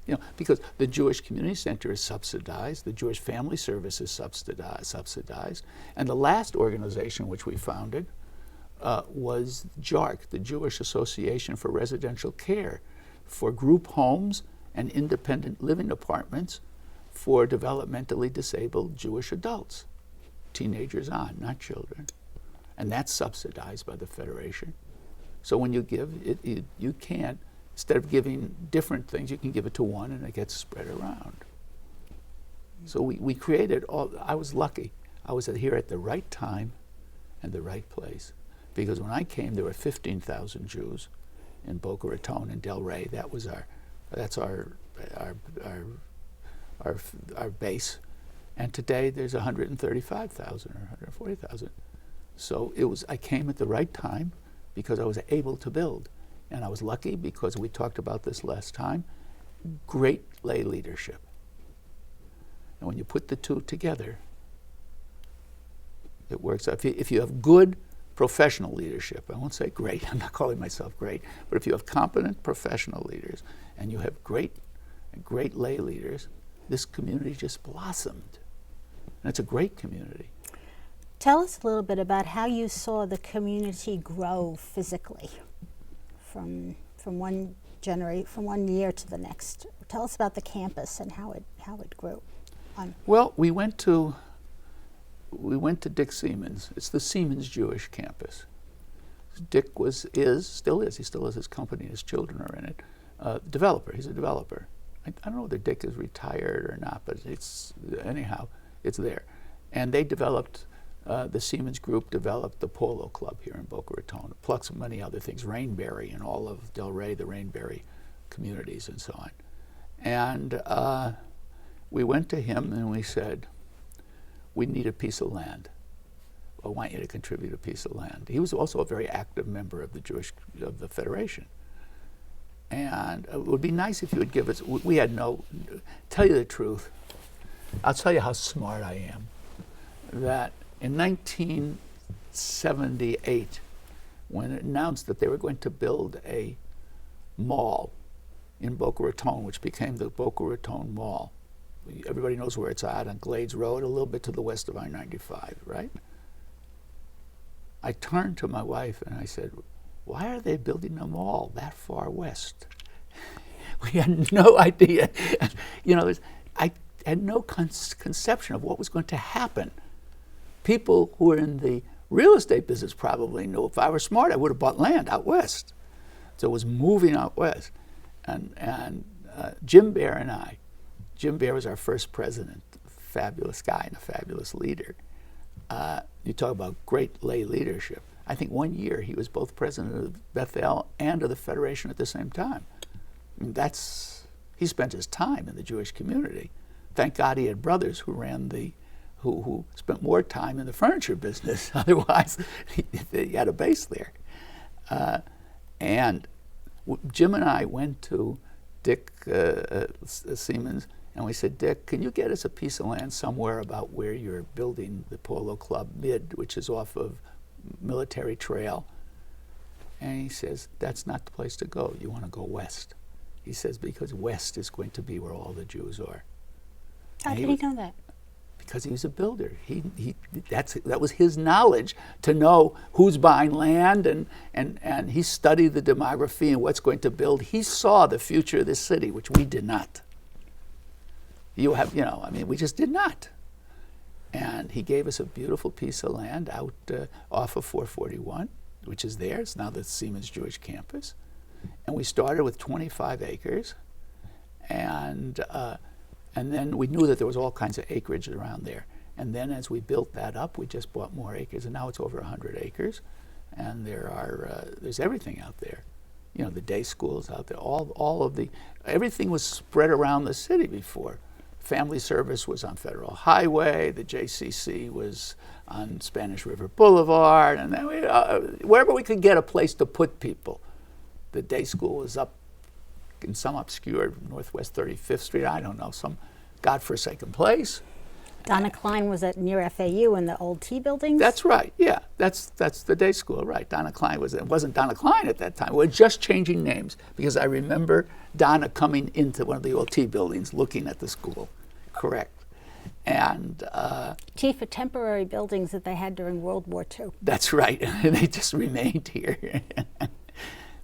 [SPEAKER 1] You know, because the Jewish Community Center is subsidized, the Jewish Family Service is subsidized, and the last organization which we founded was JARC, the Jewish Association for Residential Care, for group homes and independent living apartments for developmentally disabled Jewish adults, teenagers on, not children. And that's subsidized by the Federation. So when you give, you can't, instead of giving different things, you can give it to one and it gets spread around. So we created all. I was lucky. I was here at the right time and the right place. Because when I came, there were 15,000 Jews in Boca Raton and Del Rey. That's our base. And today there's 135,000 or 140,000. So I came at the right time because I was able to build. And I was lucky because we talked about this last time, great lay leadership. And when you put the two together, it works out. If you have good professional leadership, I won't say great, I'm not calling myself great, but if you have competent professional leaders and you have great lay leaders, this community just blossomed. And it's a great community.
[SPEAKER 2] Tell us a little bit about how you saw the community grow physically from one year to the next. Tell us about the campus and how it grew.
[SPEAKER 1] Well, we went to Dick Siemens. It's the Siemens Jewish campus. Dick still is. He still has his company. His children are in it. Developer. He's a developer. I don't know whether Dick is retired or not, but it's there. And they developed. The Siemens Group developed the Polo Club here in Boca Raton, plus many other things, Rainberry and all of Del Rey, the Rainberry communities and so on. And we went to him and we said, we need a piece of land. I want you to contribute a piece of land. He was also a very active member of the Federation. And it would be nice if you would give us, we had tell you the truth, I'll tell you how smart I am, that in 1978, when it announced that they were going to build a mall in Boca Raton, which became the Boca Raton Mall. Everybody knows where it's at, on Glades Road, a little bit to the west of I-95, right? I turned to my wife and I said, why are they building a mall that far west? We had no idea. I had no conception of what was going to happen. People who were in the real estate business probably knew. If I were smart, I would have bought land out west. So it was moving out west. And Jim Bear and I, Jim Bear was our first president, a fabulous guy and a fabulous leader. You talk about great lay leadership. I think one year he was both president of Bethel and of the Federation at the same time. I mean, he spent his time in the Jewish community. Thank God he had brothers who ran who spent more time in the furniture business. Otherwise, he had a base there. And Jim and I went to Dick Siemens, and we said, Dick, can you get us a piece of land somewhere about where you're building the Polo Club Mid, which is off of Military Trail? And he says, that's not the place to go. You want to go west. He says, because west is going to be where all the Jews are.
[SPEAKER 2] How did he know that?
[SPEAKER 1] Because he was a builder. That was his knowledge, to know who's buying land, and he studied the demography and what's going to build. He saw the future of this city, which we did not. We just did not. And he gave us a beautiful piece of land out off of 441, which is there. It's now the Siemens Jewish campus. And we started with 25 acres, and then we knew that there was all kinds of acreage around there. And then as we built that up, we just bought more acres, and now it's over 100 acres. And there's everything out there. The day schools out there, everything was spread around the city before. Family Service was on Federal Highway, the JCC was on Spanish River Boulevard, and then wherever we could get a place to put people. The day school was up in some obscure Northwest 35th Street, I don't know, some godforsaken place.
[SPEAKER 2] Donna Klein was near FAU in the old T buildings?
[SPEAKER 1] That's right, yeah. That's the day school, right. Donna Klein it wasn't Donna Klein at that time. We were just changing names, because I remember Donna coming into one of the old T buildings looking at the school. Correct. And
[SPEAKER 2] Chief of temporary buildings that they had during World War II.
[SPEAKER 1] That's right. They just remained here.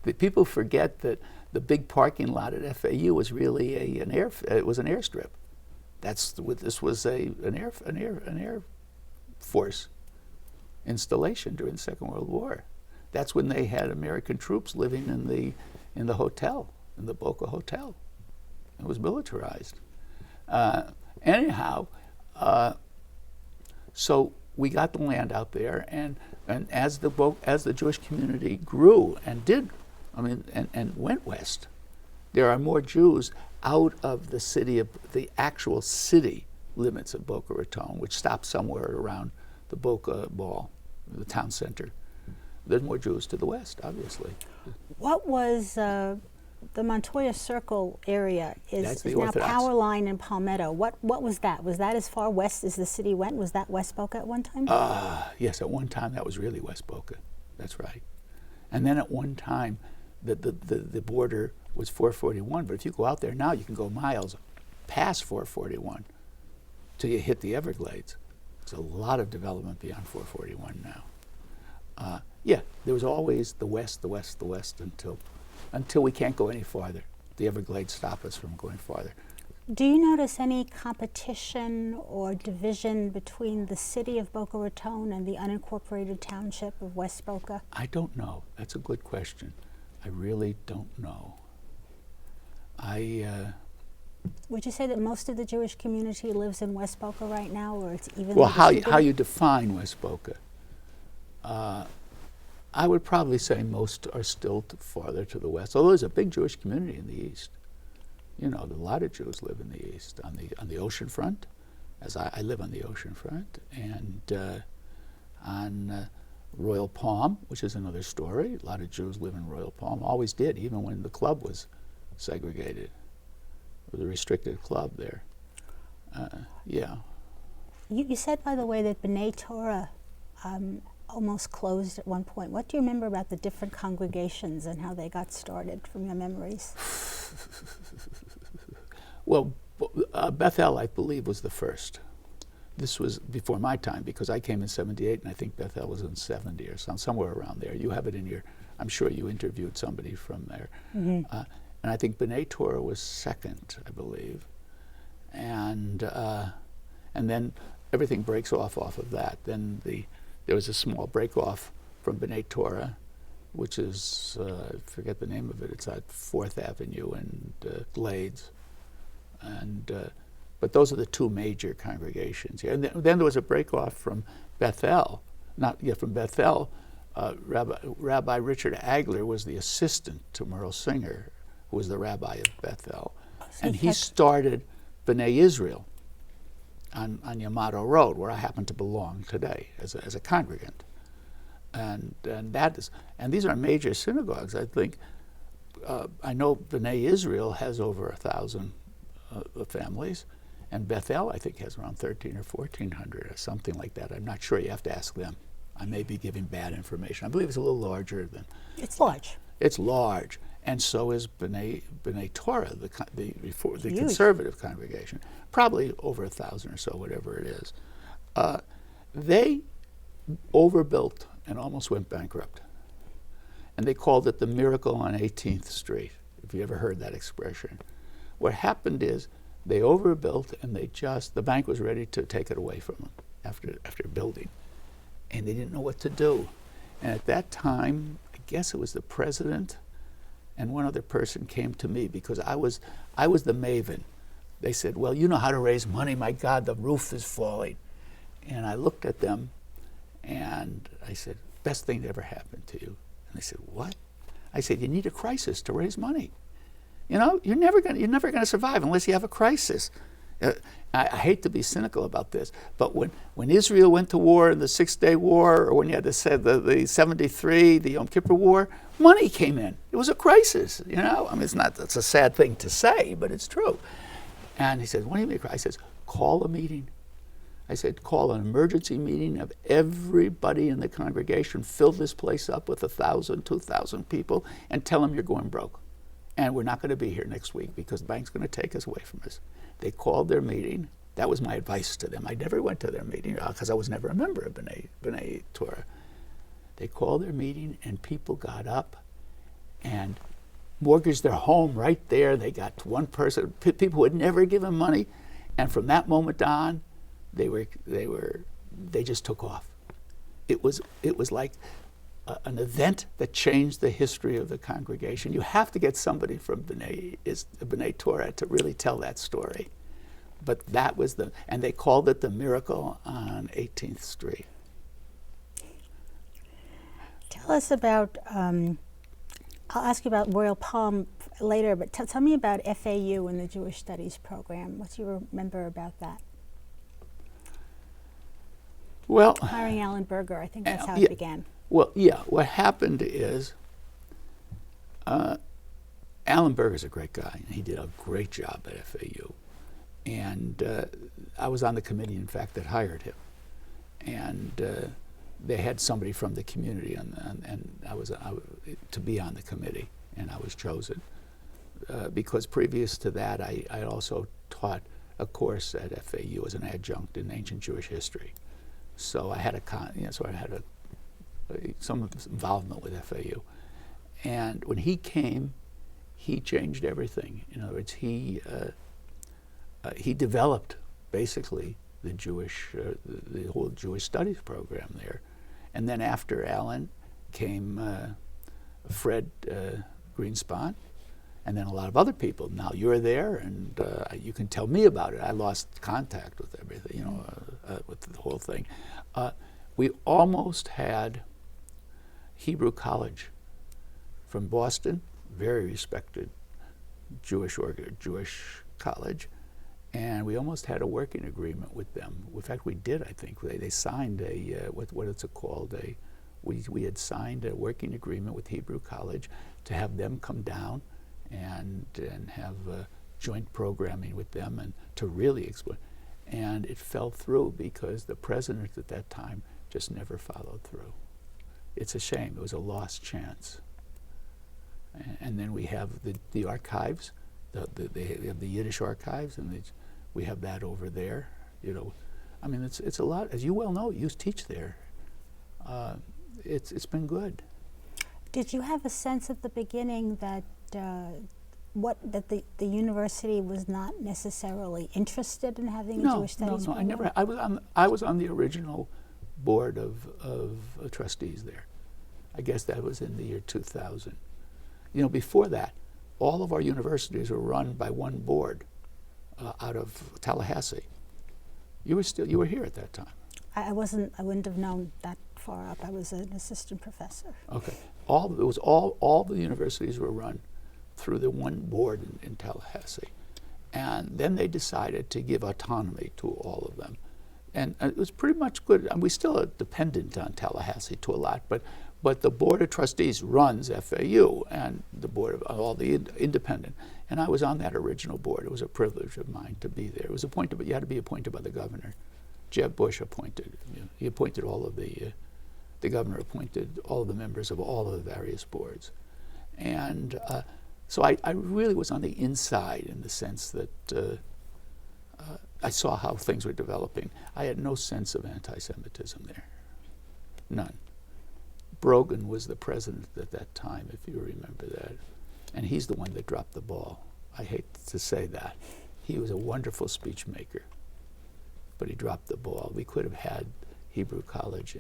[SPEAKER 1] The people forget that the big parking lot at FAU was really an airstrip. This was an air force installation during the Second World War. That's when they had American troops living in the hotel, in the Boca Hotel. It was militarized. Anyhow, so we got the land out there, and as the Jewish community grew and went west, there are more Jews out of the actual city limits of Boca Raton, which stops somewhere around the Boca Mall, the town center. There's more Jews to the west, obviously.
[SPEAKER 2] What was the Montoya Circle area is now
[SPEAKER 1] Orthodox.
[SPEAKER 2] Power Line and Palmetto. What was that? Was that as far west as the city went? Was that West Boca at one time?
[SPEAKER 1] Yes, at one time that was really West Boca. That's right. And then at one time, the border was 441. But if you go out there now, you can go miles past 441 till you hit the Everglades. There's a lot of development beyond 441 now. There was always the west until we can't go any farther. The Everglades stop us from going farther.
[SPEAKER 2] Do you notice any competition or division between the city of Boca Raton and the unincorporated township of West Boca?
[SPEAKER 1] I don't know. That's a good question. I really don't know.
[SPEAKER 2] Would you say that most of the Jewish community lives in West Boca right now, or it's even?
[SPEAKER 1] Well, how you define West Boca? I would probably say most are still farther to the west, although there's a big Jewish community in the east. A lot of Jews live in the east, on the ocean front, as I live on the ocean front, and on Royal Palm, which is another story. A lot of Jews live in Royal Palm, always did, even when the club was segregated. It was a restricted club there.
[SPEAKER 2] You said, by the way, that B'nai Torah almost closed at one point. What do you remember about the different congregations and how they got started from your memories?
[SPEAKER 1] Well, Bethel, I believe, was the first. This was before my time, because I came in 78, and I think Bethel was in 70 or somewhere around there. You have it in I'm sure you interviewed somebody from there. Mm-hmm. And I think B'nai Torah was second, I believe. And then everything breaks off of that. Then there was a small break-off from B'nai Torah, which is, I forget the name of it, it's at 4th Avenue and Glades. But those are the two major congregations here. And then there was a break-off from Bethel. From Bethel, Rabbi Richard Agler was the assistant to Merle Singer, who was the rabbi of Bethel. And he started B'nai Israel on Yamato Road, where I happen to belong today as a congregant. And these are major synagogues. I think I know B'nai Israel has over 1,000 families, and Bethel, I think, has around 1,300 or 1,400 or something like that. I'm not sure. You have to ask them. I may be giving bad information. I believe it's a little larger than.
[SPEAKER 2] It's large.
[SPEAKER 1] It's large, and so is B'nai Torah, the
[SPEAKER 2] Huge.
[SPEAKER 1] conservative congregation, probably over 1,000 or so, whatever it is. They overbuilt and almost went bankrupt, and they called it the miracle on 18th Street. If you ever heard that expression, what happened is they overbuilt, and the bank was ready to take it away from them after building, and they didn't know what to do. And at that time, I guess it was the president and one other person came to me because I was the maven. They said, well, you know how to raise money. My God, the roof is falling. And I looked at them and I said, best thing that ever happened to you. And they said, what? I said, you need a crisis to raise money. You know, you're never gonna survive unless you have a crisis. I hate to be cynical about this, but when Israel went to war in the 6-Day War, or when you had the 73, the Yom Kippur War, money came in. It was a crisis, you know? I mean, it's a sad thing to say, but it's true. And he said, what do you mean? I said, call a meeting. I said, call an emergency meeting of everybody in the congregation, fill this place up with 1,000, 2,000 people, and tell them you're going broke. And we're not going to be here next week because the bank's going to take us away from us. They called their meeting. That was my advice to them. I never went to their meeting because I was never a member of B'nai Torah. They called their meeting, and people got up and mortgaged their home right there. They got one person, people who had never given money, and from that moment on, they just took off. It was like an event that changed the history of the congregation. You have to get somebody from B'nai Torah to really tell that story. But that was and they called it the miracle on 18th Street.
[SPEAKER 2] Tell us about, I'll ask you about Royal Palm later, but tell me about FAU and the Jewish Studies program. What do you remember about that?
[SPEAKER 1] Well,
[SPEAKER 2] hiring Alan Berger, I think that's how it began.
[SPEAKER 1] Well, yeah, what happened is Alan Berger's a great guy, and he did a great job at FAU. And I was on the committee, in fact, that hired him. And they had somebody from the community, and I was to be on the committee, and I was chosen. Because previous to that, I also taught a course at FAU as an adjunct in ancient Jewish history. So I had some involvement with FAU. And when he came, he changed everything. In other words, he developed basically the whole Jewish Studies program there. And then after Alan came Fred Greenspan, and then a lot of other people. Now you're there, and you can tell me about it. I lost contact with everything, with the whole thing. We almost had Hebrew College from Boston, very respected Jewish college, and we almost had a working agreement with them. In fact, we did. I think they signed what is it called? We had signed a working agreement with Hebrew College to have them come down and have joint programming with them and to really explain. And it fell through because the president at that time just never followed through. It's a shame. It was a lost chance. And then we have the archives. They have the Yiddish archives, and we have that over there. I mean, it's a lot. As you well know, you teach there. It's been good.
[SPEAKER 2] Did you have a sense at the beginning that the university was not necessarily interested in having a Jewish studies program?
[SPEAKER 1] No, I never. I was on the original board of trustees there. I guess that was in the year 2000. Before that, all of our universities were run by one board out of Tallahassee. You were here at that time.
[SPEAKER 2] I wouldn't have known that far up. I was an assistant professor.
[SPEAKER 1] Okay. All the universities were run through the one board in Tallahassee. And then they decided to give autonomy to all of them. And it was pretty much good. And we still are dependent on Tallahassee to a lot, but But the Board of Trustees runs FAU and the Board of all the independent. And I was on that original board. It was a privilege of mine to be there. It was appointed, but you had to be appointed by the governor. Jeb Bush appointed. He appointed all of the governor appointed all of the members of all of the various boards. And so I really was on the inside in the sense that I saw how things were developing. I had no sense of anti-Semitism there. None. Brogan was the president at that time, if you remember that. And he's the one that dropped the ball. I hate to say that. He was a wonderful speech maker, but he dropped the ball. We could have had Hebrew College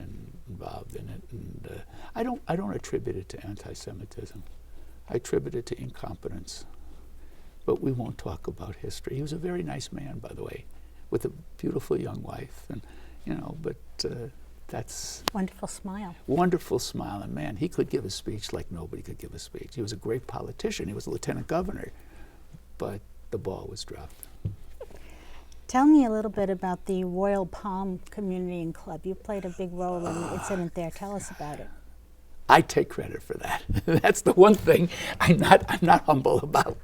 [SPEAKER 1] involved in it. And I don't attribute it to anti-Semitism. I attribute it to incompetence. But we won't talk about history. He was a very nice man, by the way, with a beautiful young wife. And, but that's...
[SPEAKER 2] Wonderful smile.
[SPEAKER 1] Wonderful smile. And man, he could give a speech like nobody could give a speech. He was a great politician. He was a lieutenant governor. But the ball was dropped.
[SPEAKER 2] Tell me a little bit about the Royal Palm Community and Club. You played a big role in the incident there. Tell us about it.
[SPEAKER 1] I take credit for that. That's the one thing I'm not humble about.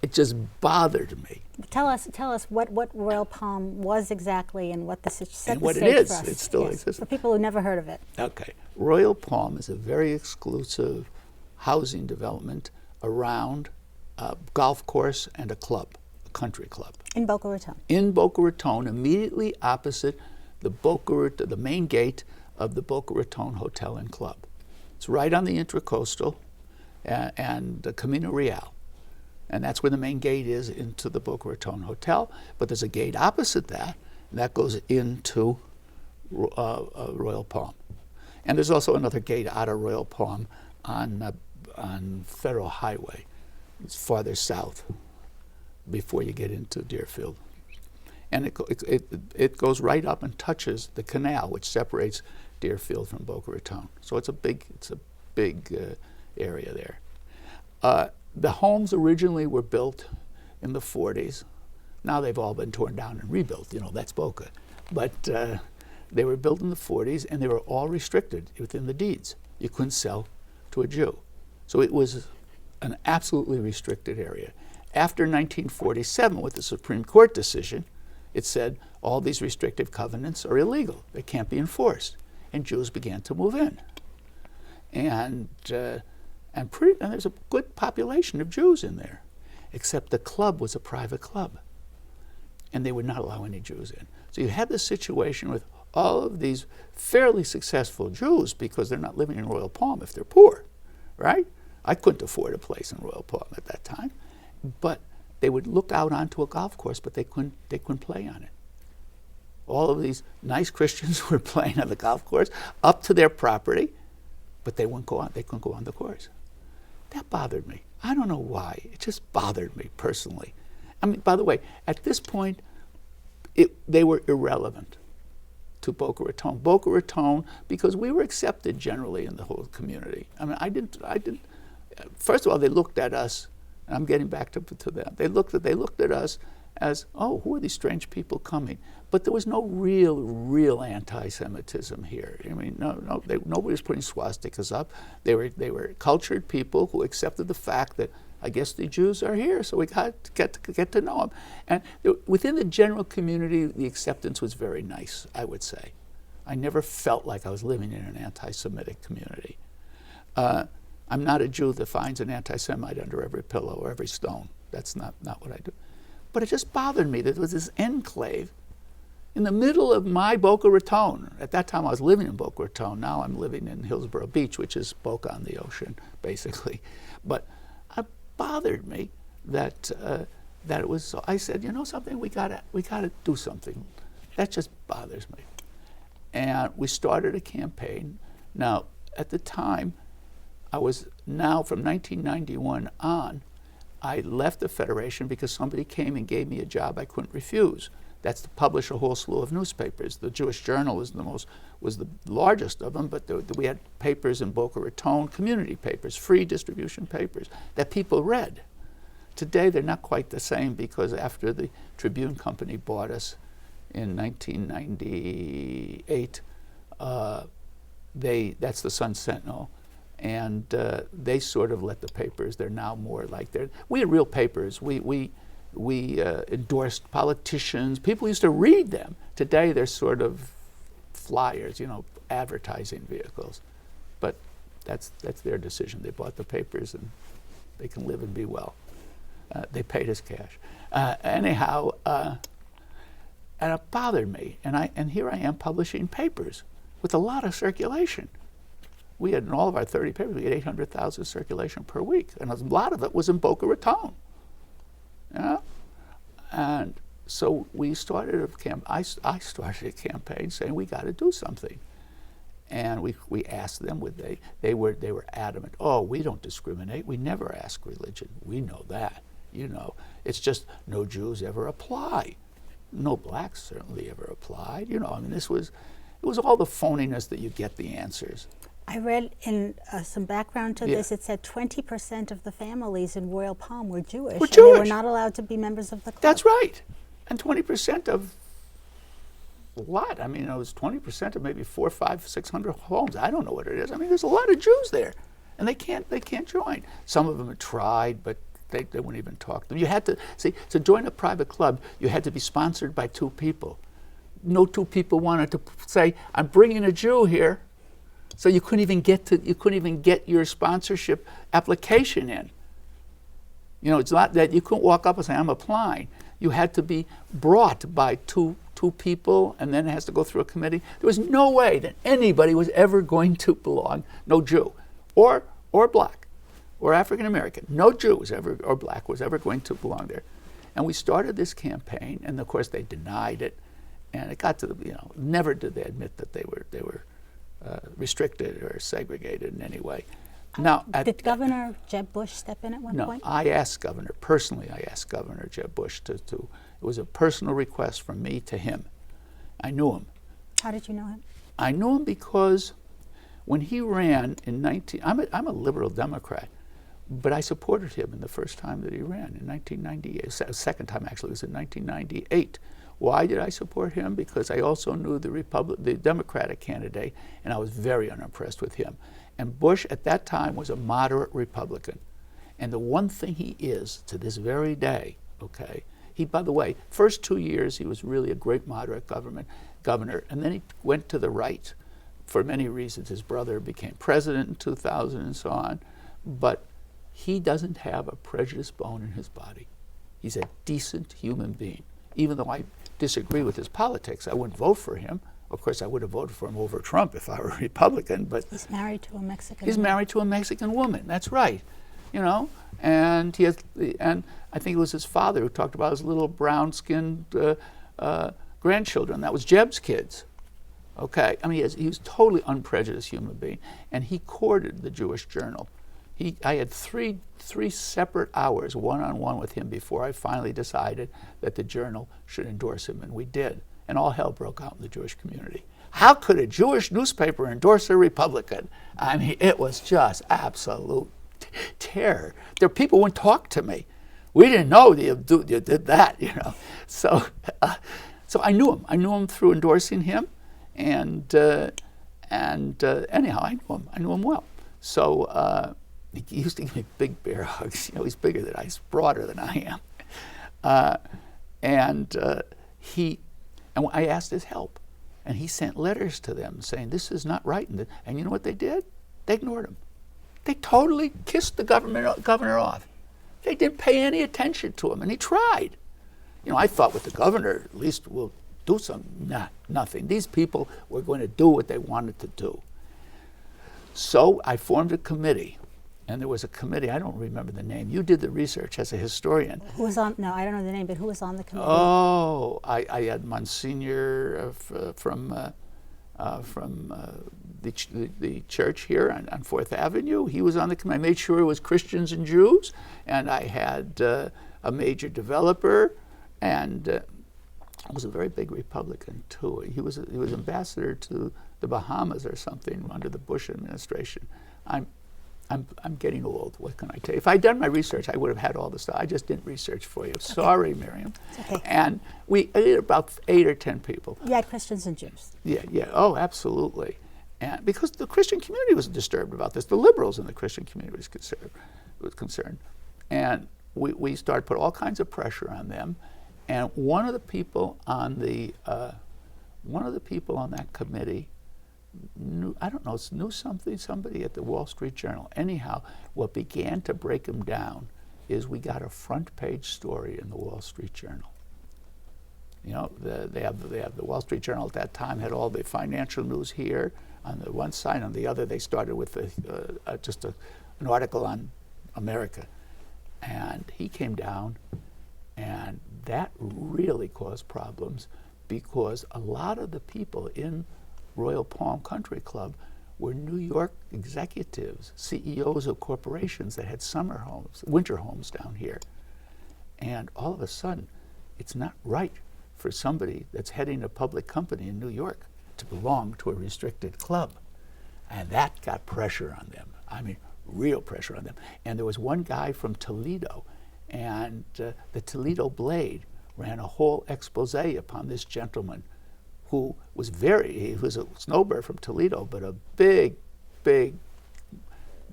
[SPEAKER 1] It just bothered me.
[SPEAKER 2] Tell us what Royal Palm was exactly and what the set
[SPEAKER 1] and
[SPEAKER 2] the
[SPEAKER 1] what
[SPEAKER 2] stage
[SPEAKER 1] it is.
[SPEAKER 2] for us.
[SPEAKER 1] It still exists.
[SPEAKER 2] For people who never heard of it.
[SPEAKER 1] Okay. Royal Palm is a very exclusive housing development around a golf course and a club, a country club.
[SPEAKER 2] In Boca Raton.
[SPEAKER 1] In Boca Raton, immediately opposite the main gate of the Boca Raton Hotel and Club. It's right on the Intracoastal and the Camino Real. And that's where the main gate is into the Boca Raton Hotel. But there's a gate opposite that, and that goes into Royal Palm. And there's also another gate out of Royal Palm on Federal Highway. It's farther south before you get into Deerfield. And it goes right up and touches the canal, which separates Deerfield from Boca Raton. So it's a big area there. The homes originally were built in the 40s. Now they've all been torn down and rebuilt. That's Boca. But they were built in the 40s, and they were all restricted within the deeds. You couldn't sell to a Jew. So it was an absolutely restricted area. After 1947, with the Supreme Court decision, it said all these restrictive covenants are illegal. They can't be enforced. And Jews began to move in. And there's a good population of Jews in there, except the club was a private club. And they would not allow any Jews in. So you had this situation with all of these fairly successful Jews, because they're not living in Royal Palm if they're poor, right? I couldn't afford a place in Royal Palm at that time. But they would look out onto a golf course, but they couldn't play on it. All of these nice Christians were playing on the golf course up to their property, but they couldn't go on the course. That bothered me. I don't know why. It just bothered me personally. I mean, by the way, at this point, they were irrelevant to Boca Raton. Boca Raton, because we were accepted generally in the whole community. I mean, I didn't. First of all, they looked at us, and I'm getting back to them. They looked at us as, oh, who are these strange people coming? But there was no real anti-Semitism here. I mean, nobody was putting swastikas up. They were cultured people who accepted the fact that, I guess the Jews are here, so we got to get to know them. And within the general community, the acceptance was very nice, I would say. I never felt like I was living in an anti-Semitic community. I'm not a Jew that finds an anti-Semite under every pillow or every stone. That's not what I do. But it just bothered me that there was this enclave in the middle of my Boca Raton. At that time, I was living in Boca Raton. Now I'm living in Hillsborough Beach, which is Boca on the ocean, basically. But it bothered me that it was. So I said, you know something, we gotta do something. That just bothers me. And we started a campaign. Now, at the time, from 1991 on, I left the Federation because somebody came and gave me a job I couldn't refuse. That's to publish a whole slew of newspapers. The Jewish Journal was the largest of them, but we had papers in Boca Raton, community papers, free distribution papers that people read. Today they're not quite the same, because after the Tribune Company bought us in 1998, that's the Sun Sentinel, and they sort of let the papers. They're now more like we had real papers. We endorsed politicians. People used to read them. Today they're sort of flyers, advertising vehicles. But that's their decision. They bought the papers and they can live and be well. They paid us cash. Anyhow, and it bothered me. And here I am publishing papers with a lot of circulation. We had in all of our 30 papers, we had 800,000 circulation per week, and a lot of it was in Boca Raton. And so we started I started a campaign saying we got to do something. And we asked them, they were adamant. Oh, we don't discriminate. We never ask religion. We know that. It's just no Jews ever apply. No blacks certainly ever applied. It was all the phoniness that you get the answers.
[SPEAKER 2] I read in some background to this, it said 20% of the families in Royal Palm were Jewish.
[SPEAKER 1] Were
[SPEAKER 2] and they were
[SPEAKER 1] Jewish.
[SPEAKER 2] not allowed to be members of the club.
[SPEAKER 1] That's right. And 20% of a lot. I mean, it was 20% of maybe 400, 500, 600 homes. I don't know what it is. I mean, there's a lot of Jews there, and they can't join. Some of them had tried, but they wouldn't even talk to them. You had to to join a private club. You had to be sponsored by 2 people. No 2 people wanted to say, "I'm bringing a Jew here," so you couldn't even get your sponsorship application in. It's not that you couldn't walk up and say, "I'm applying." You had to be brought by two people, and then it has to go through a committee. There was no way that anybody was ever going to belong, no Jew, or black, or African American. No Jew was ever, or black was ever going to belong there. And we started this campaign, and of course they denied it, and it got to never did they admit that they were restricted or segregated in any way. Now,
[SPEAKER 2] did Governor Jeb Bush step in at one point?
[SPEAKER 1] No, I asked Governor Jeb Bush to it was a personal request from me to him. I knew him.
[SPEAKER 2] How did you know him?
[SPEAKER 1] I knew him because when he ran in I'm a liberal Democrat, but I supported him in the first time that he ran in 1998. Second time actually was in 1998. Why did I support him? Because I also knew the Democratic candidate, and I was very unimpressed with him. And Bush at that time was a moderate Republican. And the one thing he is to this very day, he, by the way, first 2 years he was really a great moderate governor, and then he went to the right for many reasons. His brother became president in 2000 and so on. But he doesn't have a prejudiced bone in his body. He's a decent human being. Even though I disagree with his politics, I wouldn't vote for him. Of course, I would have voted for him over Trump if I were a Republican, but
[SPEAKER 2] he's married to a Mexican.
[SPEAKER 1] He's married to a Mexican woman. That's right, And he has, and I think it was his father who talked about his little brown-skinned grandchildren. That was Jeb's kids. I mean, he was totally unprejudiced human being, and he courted the Jewish Journal. I had three separate hours, one-on-one with him before I finally decided that the Journal should endorse him, and we did. And all hell broke out in the Jewish community. How could a Jewish newspaper endorse a Republican? I mean, it was just absolute terror. People wouldn't talk to me. We didn't know you did that, So I knew him. I knew him through endorsing him, and anyhow, I knew him well. So he used to give me big bear hugs. He's bigger than he's broader than I am, and I asked his help, and he sent letters to them saying this is not right. And you know what they did? They ignored him. They totally kissed the governor off. They didn't pay any attention to him, and he tried. I thought with the governor, at least we'll do nothing. These people were going to do what they wanted to do. So I formed a committee, and there was a committee, I don't remember the name. You did the research as a historian.
[SPEAKER 2] Who was on, no, I don't know the name, but who was on the committee?
[SPEAKER 1] Oh, I had Monsignor from the church here on 4th Avenue. He was on the committee. I made sure it was Christians and Jews, and I had a major developer, and was a very big Republican too. He was ambassador to the Bahamas or something under the Bush administration. I'm getting old. What can I tell you? If I'd done my research, I would have had all the stuff. I just didn't research for you. Sorry, Miriam.
[SPEAKER 2] It's okay.
[SPEAKER 1] And I did about 8 or 10 people.
[SPEAKER 2] You had Christians and Jews.
[SPEAKER 1] Yeah. Oh, absolutely. And because the Christian community was disturbed about this, the liberals in the Christian community was concerned. And we started to put all kinds of pressure on them. And one of the people on that committee knew somebody at the Wall Street Journal. Anyhow, what began to break him down is we got a front page story in the Wall Street Journal. You know, they have the Wall Street Journal at that time had all the financial news here on the one side. On the other, they started with just an article on America. And he came down, and that really caused problems because a lot of the people in Royal Palm Country Club were New York executives, CEOs of corporations that had summer homes, winter homes down here. And all of a sudden, it's not right for somebody that's heading a public company in New York to belong to a restricted club. And that got pressure on them. I mean, real pressure on them. And there was one guy from Toledo, and the Toledo Blade ran a whole expose upon this gentleman who was he was a snowbird from Toledo, but a big, the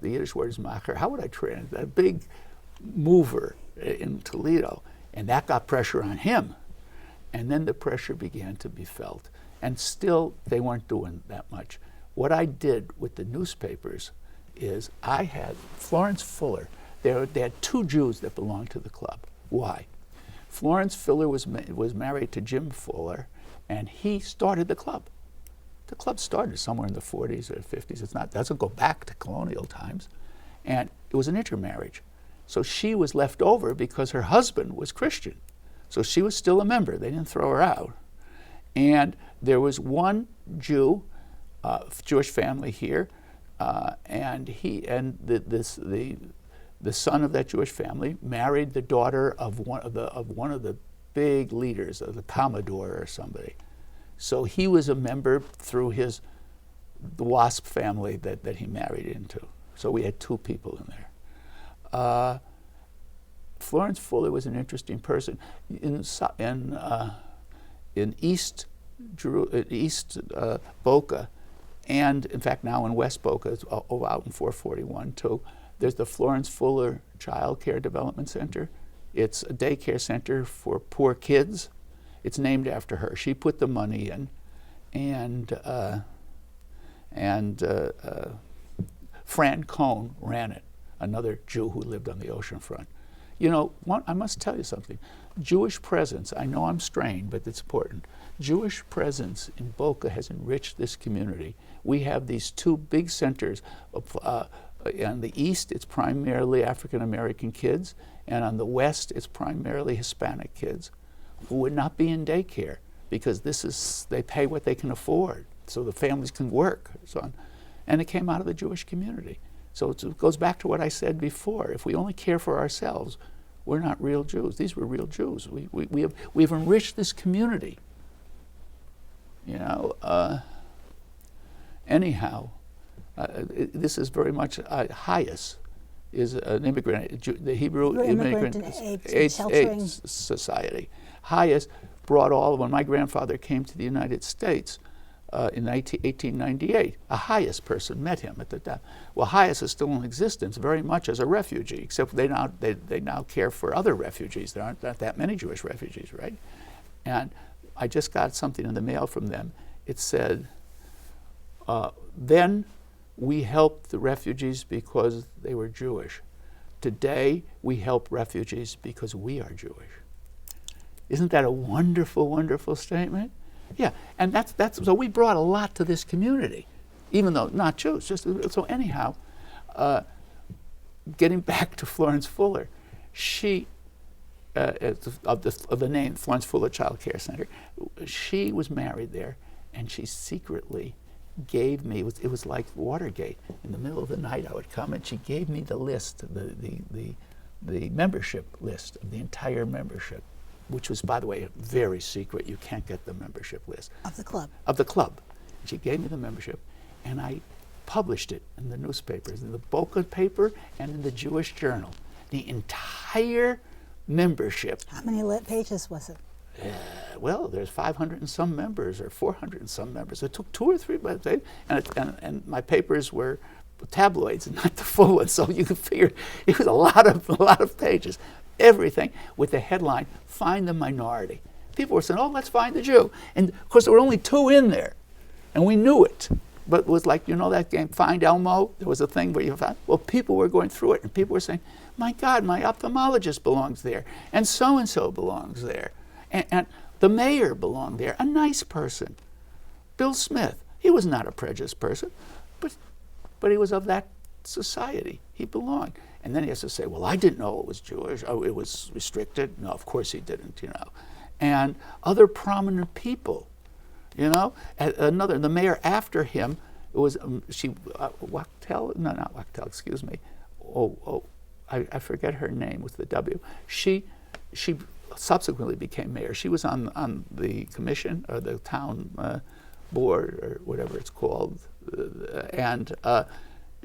[SPEAKER 1] Yiddish word is macher, how would I translate that? A big mover in Toledo. And that got pressure on him. And then the pressure began to be felt. And still, they weren't doing that much. What I did with the newspapers is I had Florence Fuller. They had two Jews that belonged to the club. Why? Florence Fuller was married to Jim Fuller, and he started the club. The club started somewhere in the 40s or 50s. It doesn't go back to colonial times. And it was an intermarriage. So she was left over because her husband was Christian. So she was still a member. They didn't throw her out. And there was one Jew, Jewish family here, and the son of that Jewish family married the daughter of one of the big leaders of the Commodore or somebody. So he was a member through the WASP family that he married into. So we had two people in there. Florence Fuller was an interesting person. In East Boca, and in fact now in West Boca, it's out in 441 too, there's the Florence Fuller Child Care Development Center. It's a daycare center for poor kids. It's named after her. She put the money in, and Fran Cohn ran it, another Jew who lived on the ocean front. You know, I must tell you something. Jewish presence, I know I'm strained, but it's important. Jewish presence in Boca has enriched this community. We have these two big centers. On the east, it's primarily African American kids, and on the west, it's primarily Hispanic kids who would not be in daycare because they pay what they can afford, so the families can work, so on. And it came out of the Jewish community. So it goes back to what I said before. If we only care for ourselves, we're not real Jews. These were real Jews. We've enriched this community. You know. Anyhow, this is very much Hayes is an immigrant, the Hebrew Immigrant AIDS Society. Hayes brought when my grandfather came to the United States in 1898, a Hayes person met him at the time. Well, Hayes is still in existence very much as a refugee, except they now care for other refugees. There aren't that many Jewish refugees, right? And I just got something in the mail from them. It said, then we helped the refugees because they were Jewish. Today, we help refugees because we are Jewish. Isn't that a wonderful, wonderful statement? Yeah, and so we brought a lot to this community, even though not Jews. So anyhow, getting back to Florence Fuller, she, of the name Florence Fuller Child Care Center, she was married there, and she secretly gave me, it was like Watergate. In the middle of the night I would come and she gave me the list, the membership list of the entire membership, which was, by the way, very secret. You can't get the membership list.
[SPEAKER 2] Of the club?
[SPEAKER 1] Of the club. She gave me the membership, and I published it in the newspapers, in the Boca paper and in the Jewish Journal. The entire membership.
[SPEAKER 2] How many pages was it?
[SPEAKER 1] well, there's 500 and some members or 400 and some members. It took 2 or 3, but and my papers were tabloids and not the full ones, so you can figure it was a lot of pages, everything with the headline, "Find the Minority." People were saying, "Oh, let's find the Jew," and of course there were only 2 in there, and we knew it. But it was like, you know that game, Find Elmo? There was a thing where you found, well, people were going through it, and people were saying, "My God, my ophthalmologist belongs there, and so belongs there, and the mayor belonged there, a nice person. Bill Smith, he was not a prejudiced person, but he was of that society. He belonged." And then he has to say, "Well, I didn't know it was Jewish. Oh, it was restricted." No, of course he didn't, you know. And other prominent people, you know. The mayor after him, it was Wachtel? No, not Wachtel, excuse me. I forget her name with the W. She subsequently became mayor. She was on the commission or the town board or whatever it's called, and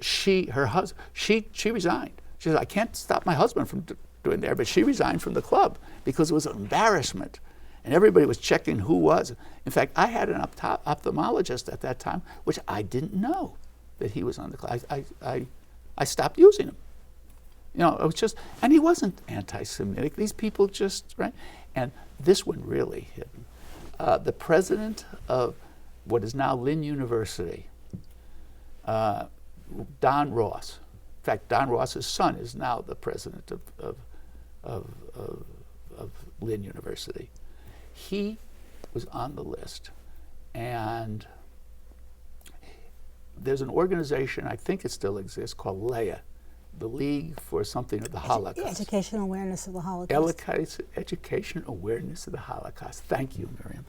[SPEAKER 1] she resigned. She said, "I can't stop my husband from doing there," but she resigned from the club because it was an embarrassment, and everybody was checking who was. In fact, I had an ophthalmologist at that time, which I didn't know that he was on the club. I stopped using him. You know, it was just, and he wasn't anti-Semitic. These people just, right? And this one really hit me. The president of what is now Lynn University, Don Ross. In fact, Don Ross's son is now the president of Lynn University. He was on the list, and there's an organization, I think it still exists, called LEA, the League for something of the Holocaust.
[SPEAKER 2] Educational Awareness of the Holocaust.
[SPEAKER 1] Education Awareness of the Holocaust. Thank you, Miriam.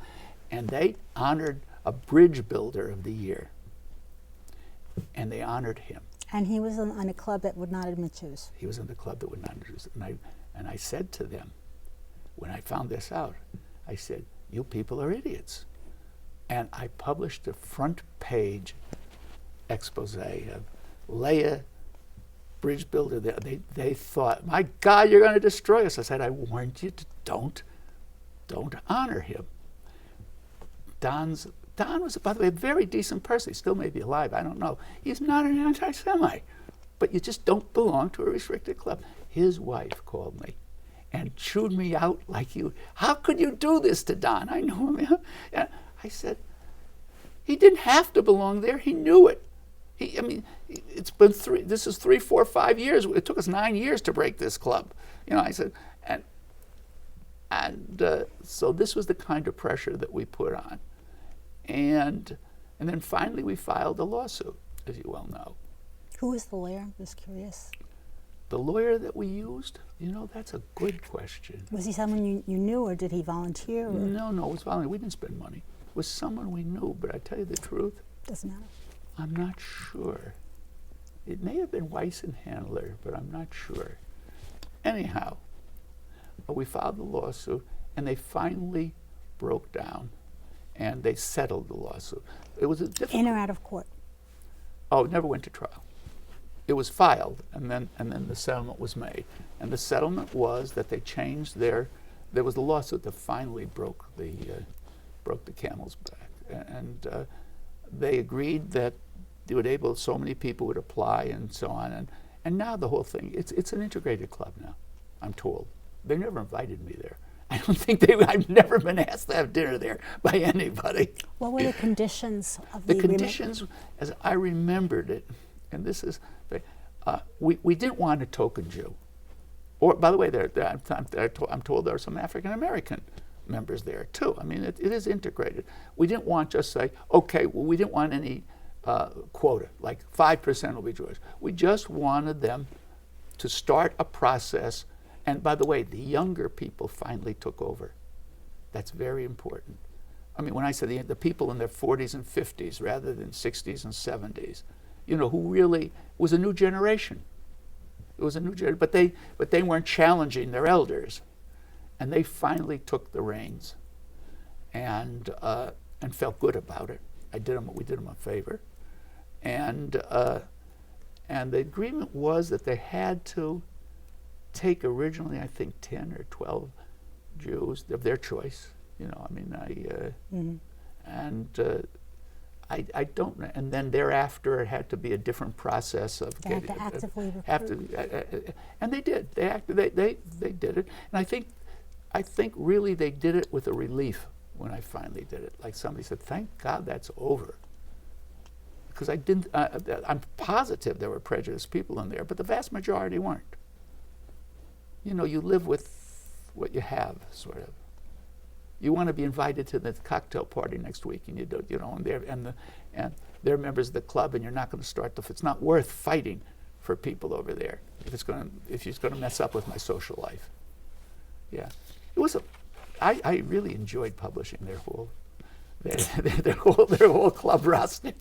[SPEAKER 1] And they honored a bridge builder of the year, and they honored him.
[SPEAKER 2] And he was on a club that would not admit Jews.
[SPEAKER 1] He was in the club that would not admit Jews. And I said to them, when I found this out, I said, "You people are idiots." And I published a front page expose of Leah, bridge builder. They thought, "My God, you're going to destroy us." I said, "I warned you to don't honor him." Don was, by the way, a very decent person. He still may be alive, I don't know. He's not an anti-Semite, but you just don't belong to a restricted club. His wife called me and chewed me out like you. "How could you do this to Don?" I know him. And I said, he didn't have to belong there. He knew it. It's been 3, 4, 5 years. It took us 9 years to break this club. You know, I said, and so this was the kind of pressure that we put on. And then finally we filed a lawsuit, as you well know.
[SPEAKER 2] Who was the lawyer? I'm just curious.
[SPEAKER 1] The lawyer that we used, you know, that's a good question.
[SPEAKER 2] Was he someone you knew, or did he volunteer? Or?
[SPEAKER 1] No, it was volunteer. We didn't spend money. It was someone we knew, but I tell you the truth,
[SPEAKER 2] Doesn't matter.
[SPEAKER 1] I'm not sure. It may have been Weiss and Handler, but I'm not sure. Anyhow, we filed the lawsuit, and they finally broke down, and they settled the lawsuit. It was a difficult.
[SPEAKER 2] In or out of court?
[SPEAKER 1] Oh, it never went to trial. It was filed, and then the settlement was made. And the settlement was that they changed there was a lawsuit that finally broke the camel's back. And they agreed that they would so many people would apply and so on. And now the whole thing, it's an integrated club now, I'm told. They never invited me there. I don't think I've never been asked to have dinner there by anybody.
[SPEAKER 2] What were the conditions of the agreement?
[SPEAKER 1] Conditions, as I remembered it, and this is, we didn't want a token Jew. Or, by the way, I'm told there are some African American members there too. I mean, it is integrated. We didn't want just say, okay, well, we didn't want any quota, like 5% will be Jewish. We just wanted them to start a process. And by the way, the younger people finally took over. That's very important. I mean, when I say the people in their 40s and 50s rather than 60s and 70s, you know, who really was a new generation. It was a new generation, but they weren't challenging their elders, and they finally took the reins, and felt good about it. We did them a favor, and the agreement was that they had to take originally, I think, 10 or 12 Jews of their choice, You know, I mean, I don't know. And then thereafter, it had to be a different process of
[SPEAKER 2] They had to actively recruit.
[SPEAKER 1] and they did. They did it. And I think really they did it with a relief when I finally did it. Like somebody said, "Thank God that's over." Because I didn't. I'm positive there were prejudiced people in there, but the vast majority weren't. You know, you live with what you have, sort of. You want to be invited to the cocktail party next week, and you don't, you know, and they're members of the club, and you're not going to start it's not worth fighting for people over there if it's going to mess up with my social life. Yeah, it was I really enjoyed publishing their whole club roster.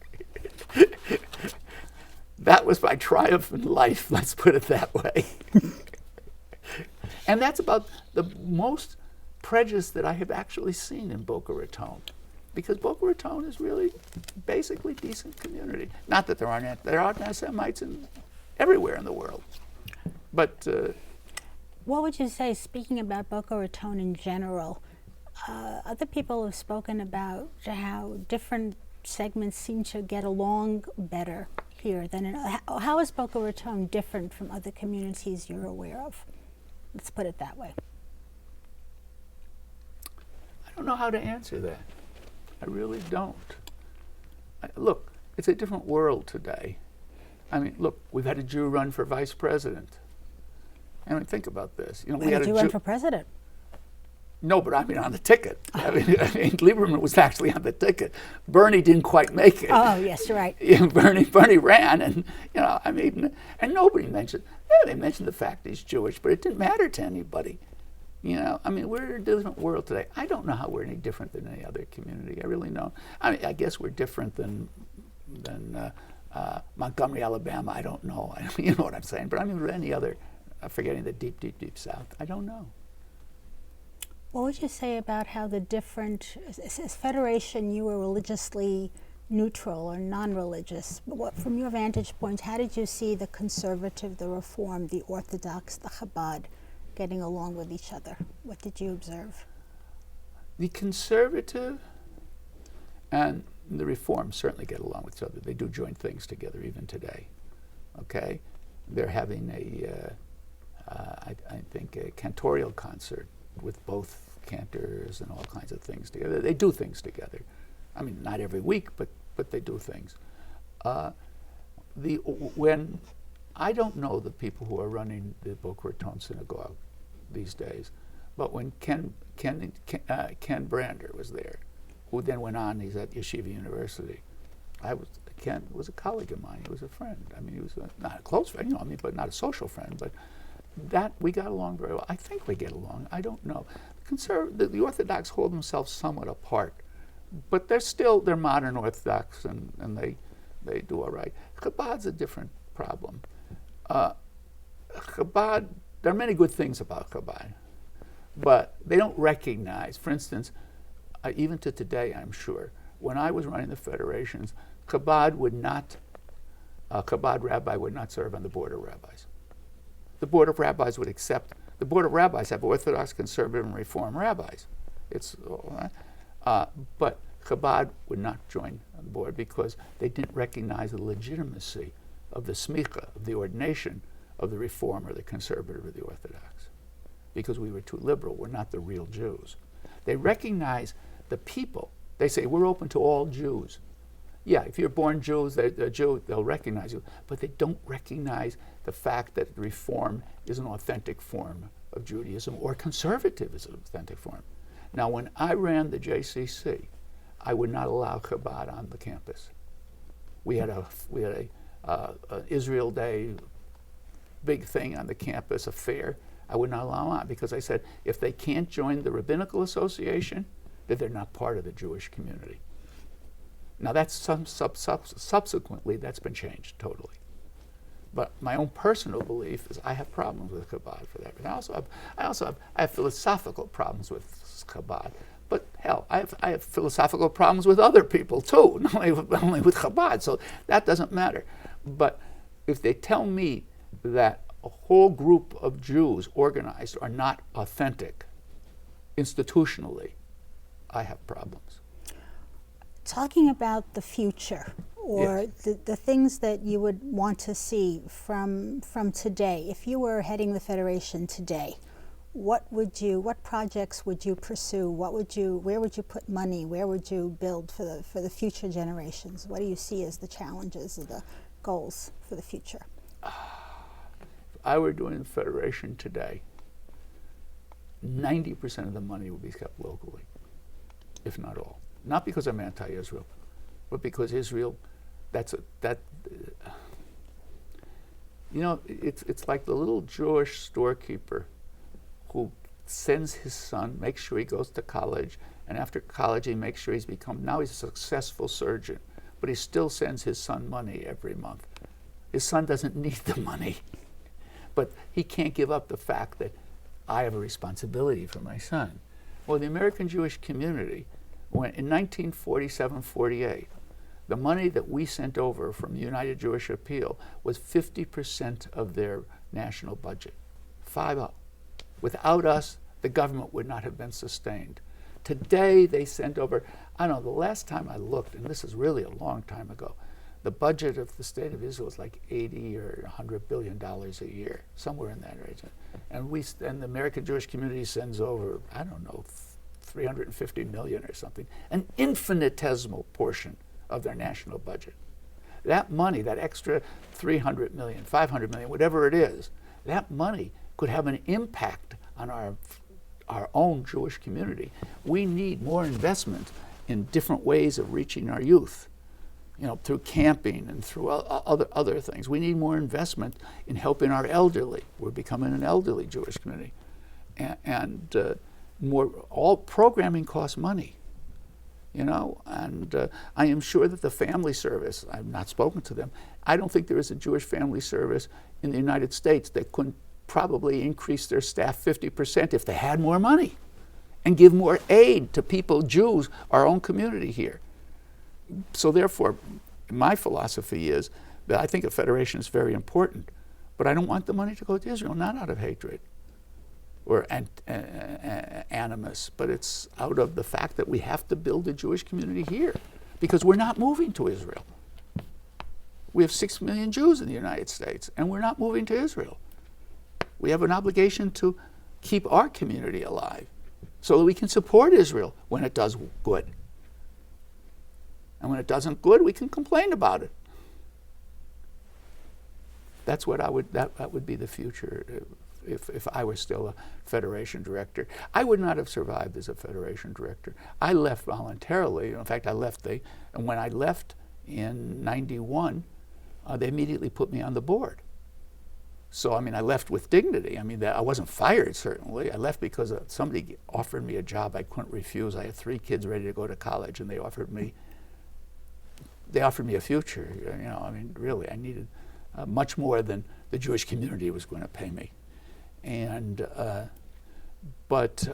[SPEAKER 1] That was my triumph in life. Let's put it that way. And that's about the most prejudice that I have actually seen in Boca Raton, because Boca Raton is really basically decent community. Not that there aren't anti-Semites everywhere in the world, but
[SPEAKER 2] what would you say, speaking about Boca Raton in general, other people have spoken about how different segments seem to get along better here than how is Boca Raton different from other communities you're aware of? Let's put it that way.
[SPEAKER 1] I don't know how to answer that. I really don't. Look, it's a different world today. I mean, look, we've had a Jew run for vice president. I mean, think about this. You know, we had a Jew
[SPEAKER 2] run for president.
[SPEAKER 1] No, but I mean on the ticket. I mean, Lieberman was actually on the ticket. Bernie didn't quite make it.
[SPEAKER 2] Oh, yes, you're right.
[SPEAKER 1] Bernie ran, and you know, I mean, and nobody mentioned. Yeah, they mentioned the fact he's Jewish, but it didn't matter to anybody. You know, I mean, we're in a different world today. I don't know how we're any different than any other community. I really don't. I mean, I guess we're different than Montgomery, Alabama. I don't know. You know what I'm saying? But I mean, any other, forgetting the deep, deep, deep South. I don't know.
[SPEAKER 2] What would you say about how the different, as Federation, you were religiously neutral or non-religious. From your vantage point, how did you see the conservative, the Reform, the Orthodox, the Chabad getting along with each other? What did you observe?
[SPEAKER 1] The conservative and the Reform certainly get along with each other. They do joint things together even today. Okay, they're having I think a cantorial concert with both cantors and all kinds of things together. They do things together. I mean, not every week, but they do things. When I don't know the people who are running the Boca Raton synagogue these days, but when Ken Brander was there, who then went on, he's at Yeshiva University. Ken was a colleague of mine. He was a friend. I mean, he was not a close friend, you know, I mean, but not a social friend. But that we got along very well. I think we get along. I don't know. The Orthodox hold themselves somewhat apart, but they're modern Orthodox, and they do all right. Chabad's a different problem. Chabad, there are many good things about Chabad, but they don't recognize, for instance, even to today, I'm sure, when I was running the federations, Chabad rabbi would not serve on the board of rabbis. The board of rabbis would accept. The board of rabbis have Orthodox, conservative, and Reform rabbis. It's but Chabad would not join on the board because they didn't recognize the legitimacy of the smicha, of the ordination of the Reform or the conservative or the Orthodox, because we were too liberal. We're not the real Jews. They recognize the people. They say, we're open to all Jews. Yeah, if you're born Jews, a Jew, they'll recognize you, but they don't recognize the fact that Reform is an authentic form of Judaism, or conservative is an authentic form. Now, when I ran the JCC, I would not allow Chabad on the campus. We had a Israel Day big thing on the campus, a fair. I would not allow on because I said if they can't join the Rabbinical Association, that they're not part of the Jewish community. Now that's subsequently that's been changed totally. But my own personal belief is I have problems with Chabad for that. But I also have philosophical problems with Chabad. But hell, I have philosophical problems with other people too, not only with Chabad. So that doesn't matter. But if they tell me that a whole group of Jews organized are not authentic institutionally, I have problems.
[SPEAKER 2] Talking about the future, or
[SPEAKER 1] Yes.
[SPEAKER 2] the things that you would want to see from today, if you were heading the Federation today, what projects would you pursue? Where would you put money? Where would you build for the future generations? What do you see as the challenges or the goals for the future?
[SPEAKER 1] If I were doing the Federation today, 90% of the money would be kept locally, if not all. Not because I'm anti-Israel, but because Israel, it's like the little Jewish storekeeper who sends his son, makes sure he goes to college, and after college he makes sure now he's a successful surgeon, but he still sends his son money every month. His son doesn't need the money, but he can't give up the fact that I have a responsibility for my son. Well, the American Jewish community, in 1947-48, the money that we sent over from the United Jewish Appeal was 50% of their national budget. 5-0. Without us, the government would not have been sustained. Today, they send over, I don't know, the last time I looked, and this is really a long time ago, the budget of the state of Israel is like $80 or $100 billion a year, somewhere in that region. And the American Jewish community sends over, I don't know, 350 million or something, an infinitesimal portion of their national budget. That money, that extra 300 million, 500 million, whatever it is, that money could have an impact on our own Jewish community. We need more investment in different ways of reaching our youth, through camping and through other things. We need more investment in helping our elderly. We're becoming an elderly Jewish community. And all programming costs money, and I am sure that the family service, I've not spoken to them, I don't think there is a Jewish family service in the United States that couldn't probably increase their staff 50% if they had more money and give more aid to people, Jews, our own community here. So therefore, my philosophy is that I think a federation is very important, but I don't want the money to go to Israel, not out of hatred or animus, but it's out of the fact that we have to build a Jewish community here because we're not moving to Israel. We have 6 million Jews in the United States, and we're not moving to Israel. We have an obligation to keep our community alive so that we can support Israel when it does good. And when it doesn't good, we can complain about it. That's what that would be the future if I were still a Federation director. I would not have survived as a Federation director. I left voluntarily. In fact, and when I left in 91, they immediately put me on the board. So, I left with dignity. I wasn't fired, certainly. I left because somebody offered me a job I couldn't refuse. I had 3 kids ready to go to college, and they offered me a future. Really, I needed much more than the Jewish community was going to pay me. And, what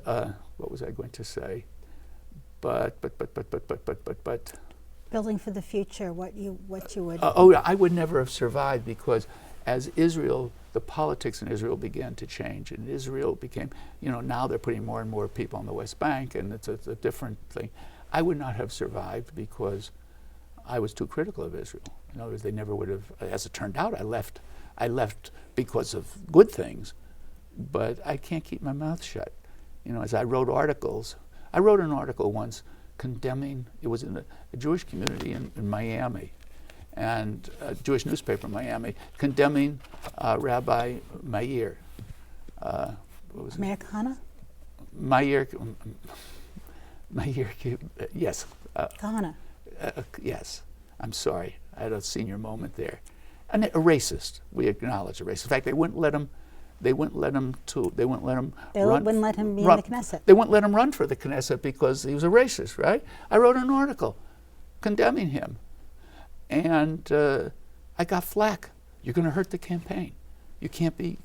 [SPEAKER 1] was I going to say? But.
[SPEAKER 2] Building for the future, what you would.
[SPEAKER 1] I would never have survived because as Israel, the politics in Israel began to change, and Israel became, now they're putting more and more people on the West Bank, and it's a different thing. I would not have survived because I was too critical of Israel. In other words, they never would have, as it turned out, I left because of good things, but I can't keep my mouth shut. As I wrote articles, I wrote an article once condemning, it was in a Jewish community in Miami, and a Jewish newspaper in Miami, condemning Rabbi Meir. What was it?
[SPEAKER 2] Americana?
[SPEAKER 1] Meir, yes.
[SPEAKER 2] Ghana.
[SPEAKER 1] Yes, I'm sorry. I had a senior moment there. And a racist. We acknowledge a racist. In fact, they wouldn't let him be in the Knesset. They wouldn't let him run for the Knesset because he was a racist, right? I wrote an article condemning him. And I got flack. You're going to hurt the campaign. You can't be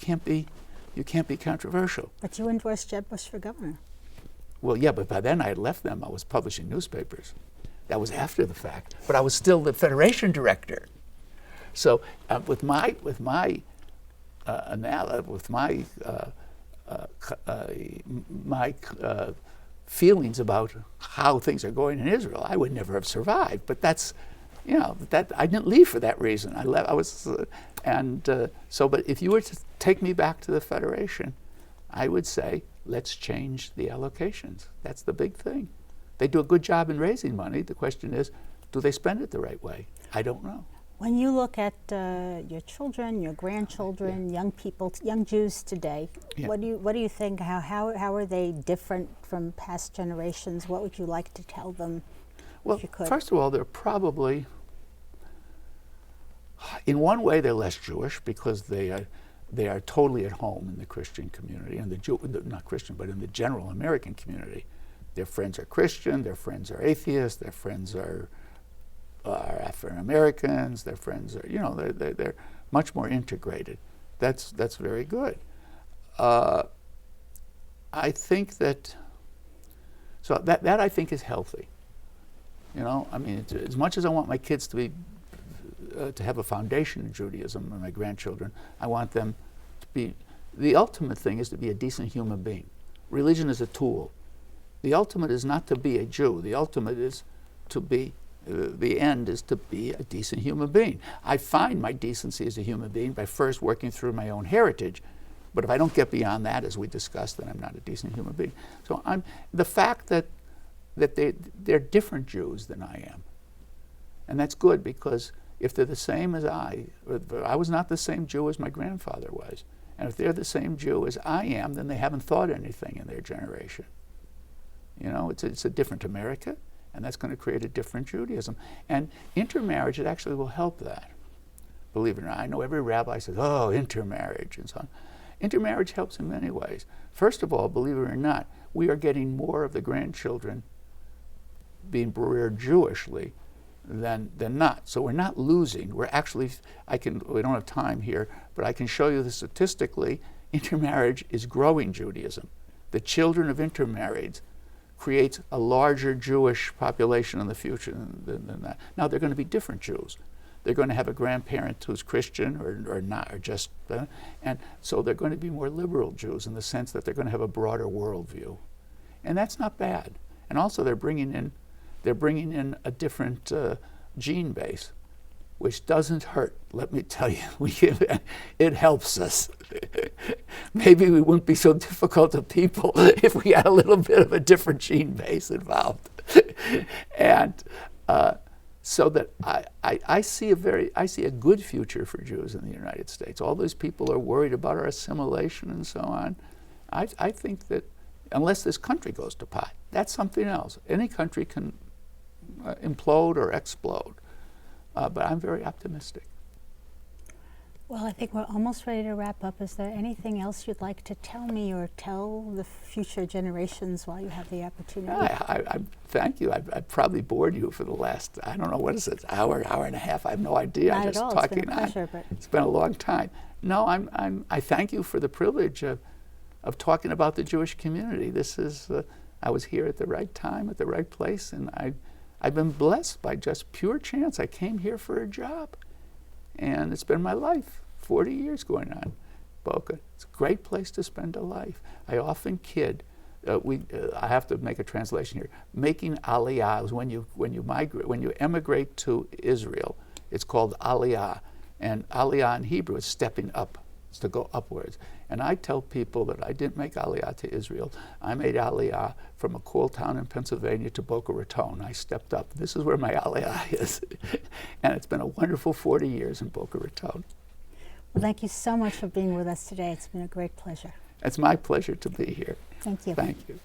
[SPEAKER 1] controversial.
[SPEAKER 2] But you endorsed Jeb Bush for governor.
[SPEAKER 1] Well, yeah, but by then I had left them. I was publishing newspapers. That was after the fact, but I was still the Federation director. So with my feelings about how things are going in Israel, I would never have survived. But that's, that I didn't leave for that reason. I left. I was, but if you were to take me back to the Federation, I would say, let's change the allocations. That's the big thing. They do a good job in raising money. The question is, do they spend it the right way? I don't know.
[SPEAKER 2] When you look at your children, your grandchildren, young people, young Jews today, what do you think? How are they different from past generations? What would you like to tell them?
[SPEAKER 1] Well,
[SPEAKER 2] if you could?
[SPEAKER 1] First of all, they're probably, in one way, they're less Jewish because they are totally at home in the Christian community, and not Christian, but in the general American community. Their friends are Christian, their friends are atheists, their friends are African Americans, their friends are, they're much more integrated. That's very good. I think that I think is healthy. As much as I want my kids to be to have a foundation in Judaism, and my grandchildren, I want them to be. The ultimate thing is to be a decent human being. Religion is a tool. The ultimate is not to be a Jew. The ultimate is to be. The end is to be a decent human being. I find my decency as a human being by first working through my own heritage, but if I don't get beyond that, as we discussed, then I'm not a decent human being. So the fact that they're different Jews than I am, and that's good, because if they're the same as I was not the same Jew as my grandfather was, and if they're the same Jew as I am, then they haven't thought anything in their generation. It's a different America. And that's going to create a different Judaism. And intermarriage, it actually will help that. Believe it or not. I know every rabbi says, oh, intermarriage and so on. Intermarriage helps in many ways. First of all, believe it or not, we are getting more of the grandchildren being reared Jewishly than not. So we're not losing. We're actually, we don't have time here, but I can show you this statistically. Intermarriage is growing Judaism. The children of intermarrieds creates a larger Jewish population in the future than that. Now, they're going to be different Jews. They're going to have a grandparent who's Christian or not, or just, and so they're going to be more liberal Jews in the sense that they're going to have a broader worldview, and that's not bad. And also, they're bringing in a different gene base, which doesn't hurt. Let me tell you, it helps us. Maybe we wouldn't be so difficult to people if we had a little bit of a different gene base involved. And so that I see a good future for Jews in the United States. All those people are worried about our assimilation and so on. I think that unless this country goes to pot, that's something else. Any country can implode or explode. But I'm very optimistic.
[SPEAKER 2] Well, I think we're almost ready to wrap up. Is there anything else you'd like to tell me or tell the future generations while you have the opportunity?
[SPEAKER 1] I thank you. I've probably bored you for the last, I don't know, what is it, hour and a half? I have no idea.
[SPEAKER 2] Not
[SPEAKER 1] I'm
[SPEAKER 2] at
[SPEAKER 1] just
[SPEAKER 2] all.
[SPEAKER 1] talking.
[SPEAKER 2] It's been a pleasure. But
[SPEAKER 1] it's been a long time. No, I thank you for the privilege of talking about the Jewish community. This is, I was here at the right time, at the right place, and I've been blessed by just pure chance. I came here for a job, and it's been my life, 40 years going on, Boca. It's a great place to spend a life. I often kid. I have to make a translation here. Making aliyah is when you emigrate to Israel. It's called aliyah, and aliyah in Hebrew is stepping up. It's to go upwards. And I tell people that I didn't make aliyah to Israel. I made aliyah from a cool town in Pennsylvania to Boca Raton. I stepped up. This is where my aliyah is. And it's been a wonderful 40 years in Boca Raton.
[SPEAKER 2] well, thank you so much for being with us today. It's been a great pleasure.
[SPEAKER 1] It's my pleasure to be here.
[SPEAKER 2] Thank you.
[SPEAKER 1] Thank you.